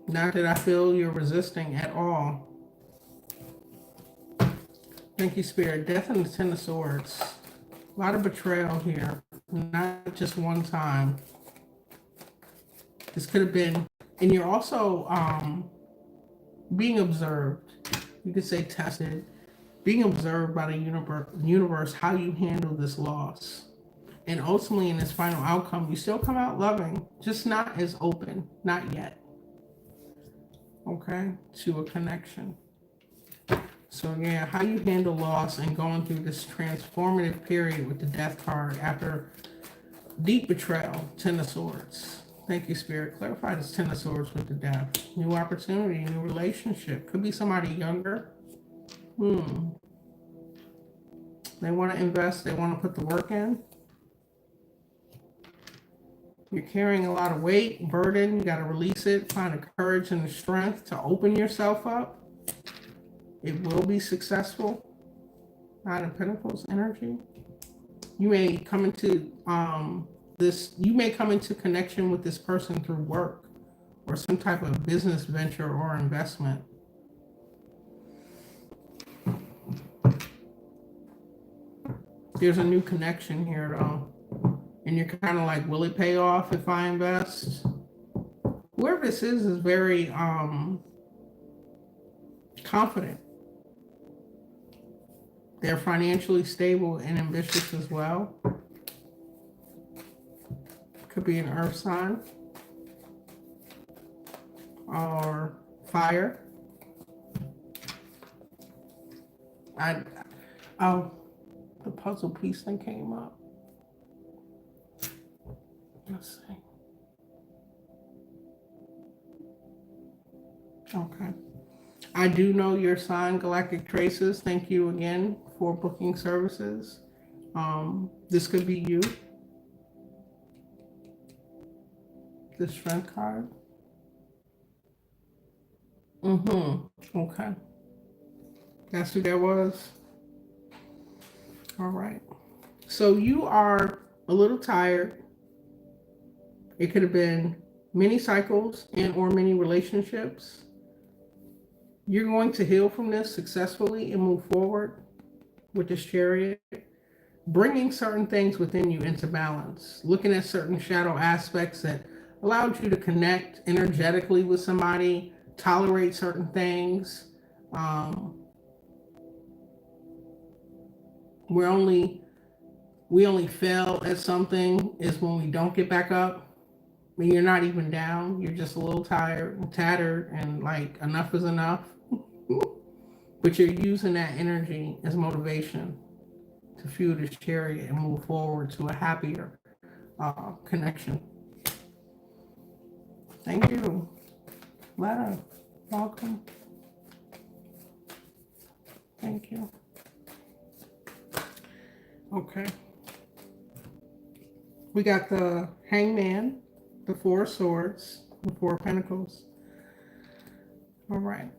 A: Not that I feel you're resisting at all. Thank you, Spirit. Death and the Ten of Swords. A lot of betrayal here. Not just one time. This could have been, and you're also being observed. You could say tested. Being observed by the universe, how you handle this loss. And ultimately in this final outcome, you still come out loving, just not as open, not yet. Okay, to a connection. So yeah, how you handle loss and going through this transformative period with the Death card after deep betrayal, Ten of Swords. Thank you, Spirit. Clarify this Ten of Swords with the Death. New opportunity, new relationship. Could be somebody younger. They want to invest. They want to put the work in. You're carrying a lot of weight, burden. You got to release it. Find the courage and the strength to open yourself up. It will be successful. Nine of Pentacles energy. You may come into you may come into connection with this person through work or some type of business venture or investment. There's a new connection here though. And you're kind of like, will it pay off if I invest? Whoever this is very confident. They're financially stable and ambitious as well. Could be an earth sign or fire. The puzzle piece thing came up. Let's see. Okay. I do know your sign, Galactic Traces. Thank you again for booking services. This could be you. The Strength card. Okay. That's who that was. All right. So you are a little tired. It could have been many cycles and or many relationships. You're going to heal from this successfully and move forward with this Chariot, bringing certain things within you into balance, looking at certain shadow aspects that allowed you to connect energetically with somebody, tolerate certain things, Um, we only fail at something is when we don't get back up. I mean, you're not even down. You're just a little tired and tattered, and like enough is enough. But you're using that energy as motivation to fuel this chariot and move forward to a happier connection. Thank you. Letta, welcome. Thank you. Okay. We got the Hangman, the Four of Swords, the Four of Pentacles. All right.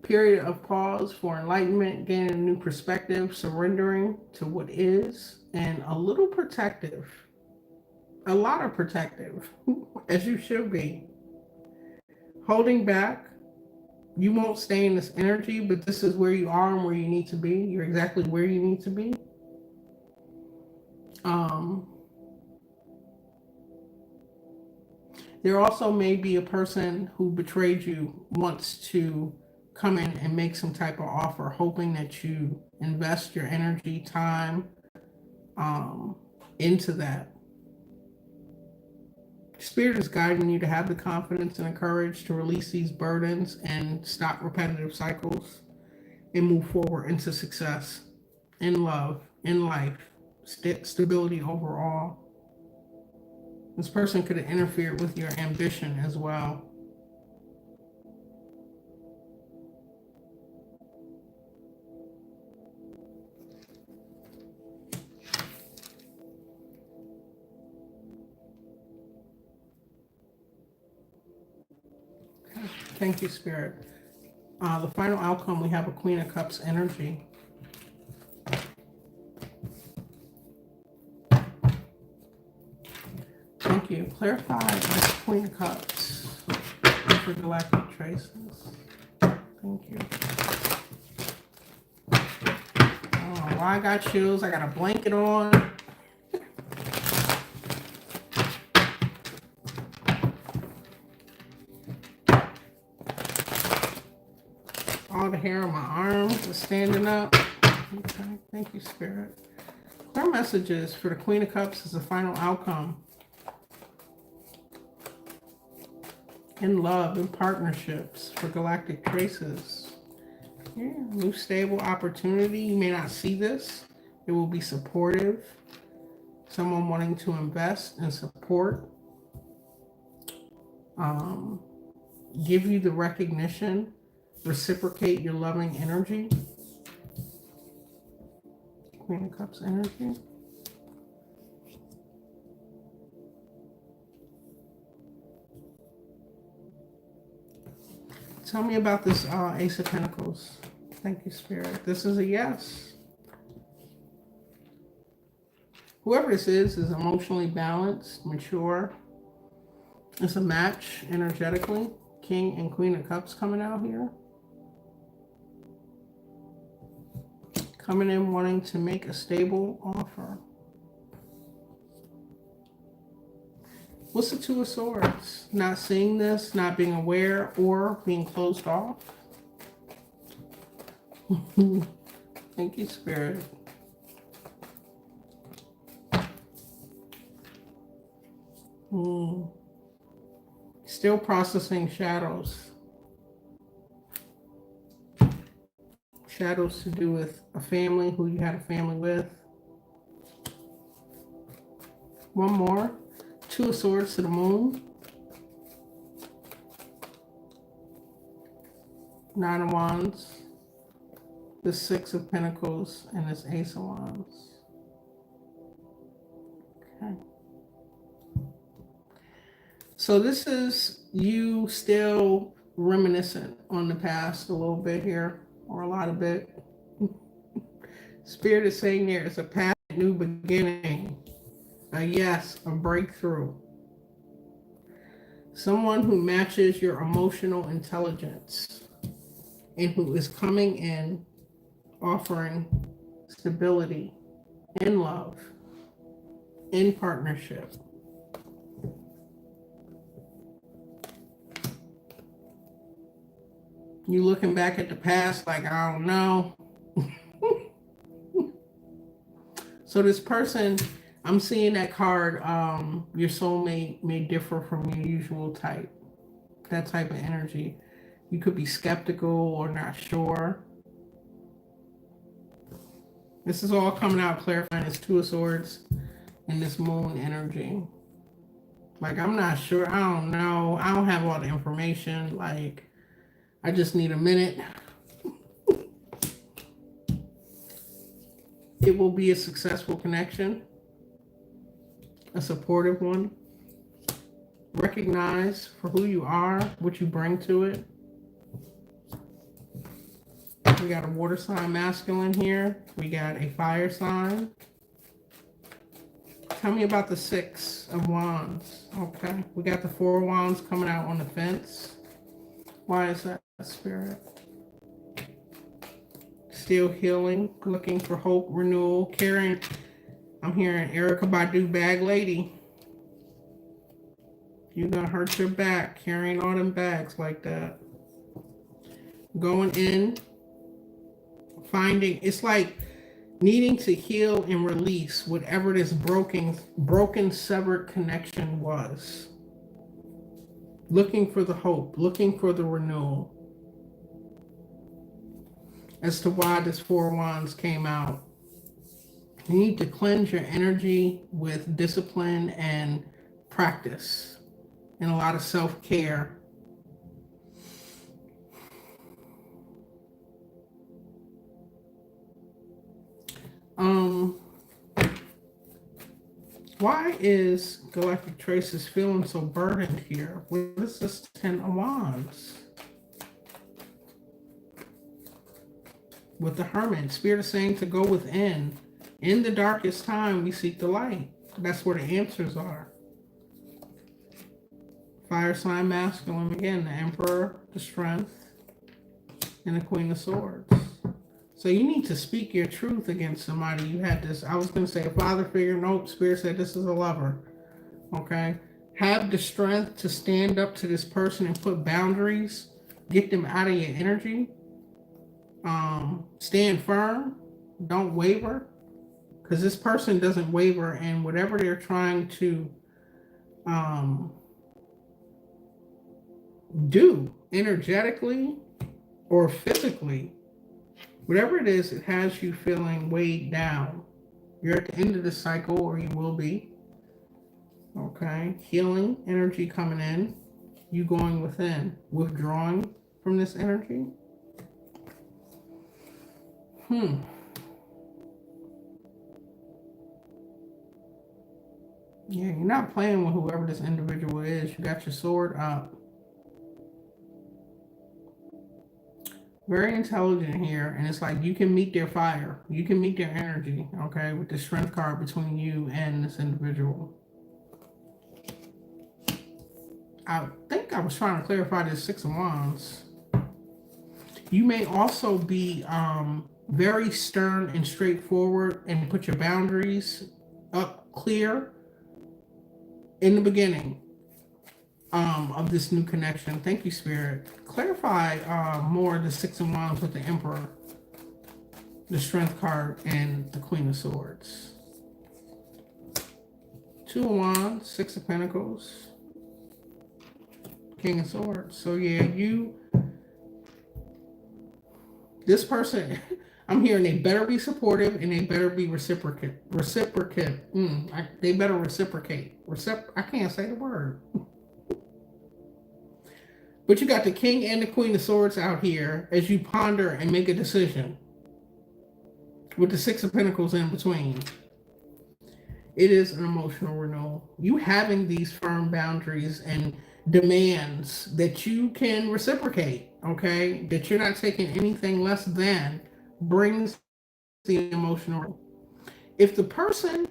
A: Period of pause for enlightenment, gaining a new perspective, surrendering to what is, and a little protective. A lot of protective, as you should be. Holding back. You won't stay in this energy, but this is where you are and where you need to be. You're exactly where you need to be. There also may be a person who betrayed you, wants to come in and make some type of offer, hoping that you invest your energy, time into that. Spirit is guiding you to have the confidence and the courage to release these burdens and stop repetitive cycles and move forward into success in love, in life, stability overall. This person could have interfered with your ambition as well. Thank you, Spirit. The final outcome, we have a Queen of Cups energy. Thank you. Clarify the Queen of Cups for galactic traces. Thank you. Oh, why I got chills? I got a blanket on. All the hair on my arms is standing up. Okay, thank you, Spirit. Clear messages for the Queen of Cups is the final outcome. In love and partnerships for galactic traces. Yeah, new stable opportunity. You may not see this. It will be supportive. Someone wanting to invest and support. Give you the recognition. Reciprocate your loving energy. Queen of Cups energy. Tell me about this Ace of Pentacles. Thank you, Spirit. This is a yes. Whoever this is emotionally balanced, mature. It's a match energetically. King and Queen of Cups coming out here. Coming in wanting to make a stable offer. What's the Two of Swords? Not seeing this, not being aware, or being closed off. Thank you, Spirit. Still processing shadows. Shadows to do with a family, who you had a family with. One more. Two of Swords to the Moon. Nine of Wands. The Six of Pentacles and this Ace of Wands. Okay. So this is you still reminiscent on the past a little bit here, or a lot of it. Spirit is saying there is a past, new beginning. A yes, a breakthrough. Someone who matches your emotional intelligence and who is coming in offering stability in love, in partnership. You looking back at the past like, I don't know. So this person, I'm seeing that card, your soulmate may differ from your usual type. That type of energy. You could be skeptical or not sure. This is all coming out clarifying this Two of Swords and this moon energy. Like, I'm not sure. I don't know. I don't have all the information. Like, I just need a minute. It will be a successful connection. A supportive one. Recognize for who you are, what you bring to it. We got a water sign masculine here. We got a fire sign. Tell me about the Six of Wands. Okay. We got the Four of Wands coming out on the fence. Why is that, Spirit? Still healing, looking for hope, renewal, caring. I'm hearing Erykah Badu, bag lady. You're gonna hurt your back carrying all them bags like that. Going in, finding, it's like needing to heal and release whatever this broken, severed connection was. Looking for the hope, looking for the renewal. As to why this Four of Wands came out. You need to cleanse your energy with discipline and practice and a lot of self-care. Why is Galactic Traces feeling so burdened here? What is this Ten of Wands? With the Hermit, Spirit is saying to go within. In the darkest time, we seek the light. That's where the answers are. Fire sign masculine again, the Emperor, the Strength, and the Queen of Swords. So you need to speak your truth against somebody. You had this, I was going to say a father figure. Nope, Spirit said this is a lover. Okay? Have the strength to stand up to this person and put boundaries. Get them out of your energy. Stand firm. Don't waver. Because this person doesn't waver, and whatever they're trying to do energetically or physically, whatever it is, it has you feeling weighed down. You're at the end of the cycle, or you will be. Okay. Healing energy coming in. You going within. Withdrawing from this energy. Yeah, you're not playing with whoever this individual is. You got your sword up. Very intelligent here. And it's like you can meet their fire. You can meet their energy, okay, with the Strength card between you and this individual. I think I was trying to clarify this Six of Wands. You may also be very stern and straightforward and put your boundaries up clear in the beginning of this new connection. Thank you, Spirit. Clarify more the Six of Wands with the Emperor, the Strength card, and the Queen of Swords. Two of Wands, Six of Pentacles, King of Swords. So yeah, this person, I'm hearing they better be supportive and they better be reciprocate. They better reciprocate. I can't say the word. But you got the King and the Queen of Swords out here as you ponder and make a decision. With the Six of Pentacles in between. It is an emotional renewal. You having these firm boundaries and demands that you can reciprocate, okay? That you're not taking anything less than brings the emotional. If the person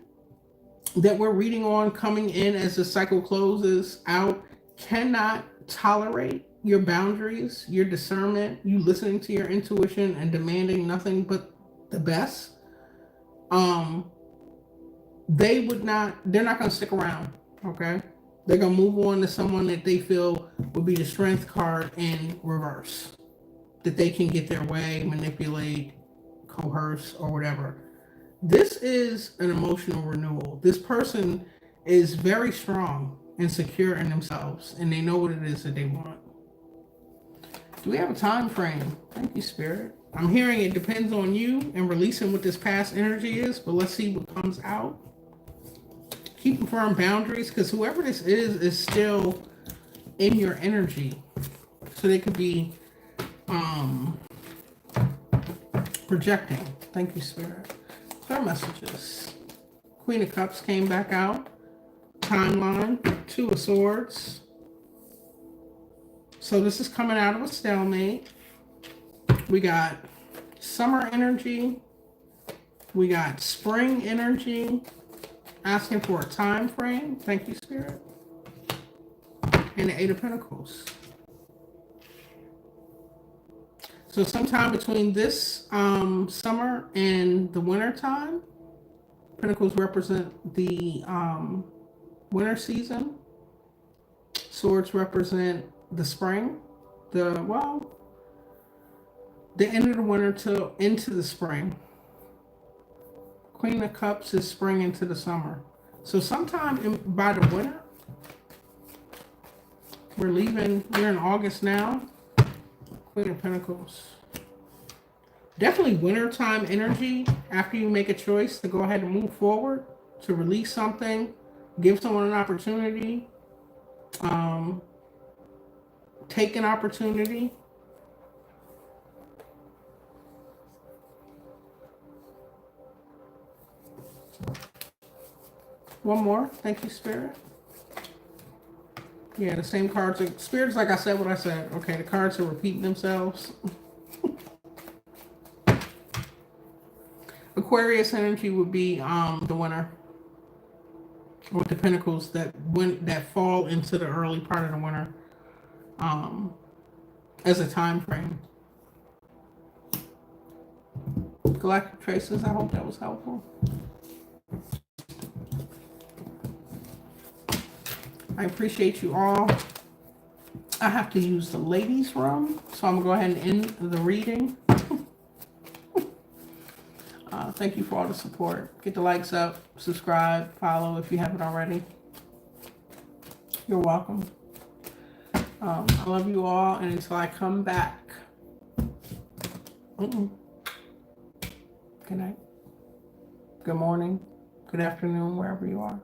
A: that we're reading on coming in as the cycle closes out cannot tolerate your boundaries, your discernment, you listening to your intuition and demanding nothing but the best, they're not going to stick around, okay? They're going to move on to someone that they feel would be the Strength card in reverse. that they can get their way, manipulate, coerce, or whatever. This is an emotional renewal. This person is very strong and secure in themselves, and they know what it is that they want. Do we have a time frame? Thank you, Spirit. I'm hearing it depends on you and releasing what this past energy is, but let's see what comes out. Keeping firm boundaries, because whoever this is still in your energy. So they could be projecting. Thank you, Spirit. Clear messages. Queen of Cups came back out. Timeline. Two of Swords. So this is coming out of a stalemate. We got summer energy. We got spring energy. Asking for a time frame. Thank you, Spirit. And the Eight of Pentacles. So sometime between this summer and the winter time, Pentacles represent the winter season. Swords represent the spring. The end of the winter till into the spring. Queen of Cups is spring into the summer. So sometime by the winter, we're in August now. Queen of Pentacles. Definitely wintertime energy after you make a choice to go ahead and move forward, to release something, give someone an opportunity, take an opportunity. One more. Thank you, Spirit. Yeah, the same cards. Spirits, like I said what I said. Okay, the cards are repeating themselves. Aquarius energy would be the winner. With the Pentacles that fall into the early part of the winter. As a time frame. Galactic Traces, I hope that was helpful. I appreciate you all. I have to use the ladies' room, so I'm going to go ahead and end the reading. Thank you for all the support. Get the likes up, subscribe, follow if you haven't already. You're welcome. I love you all, and until I come back. Good night. Good morning. Good afternoon, wherever you are.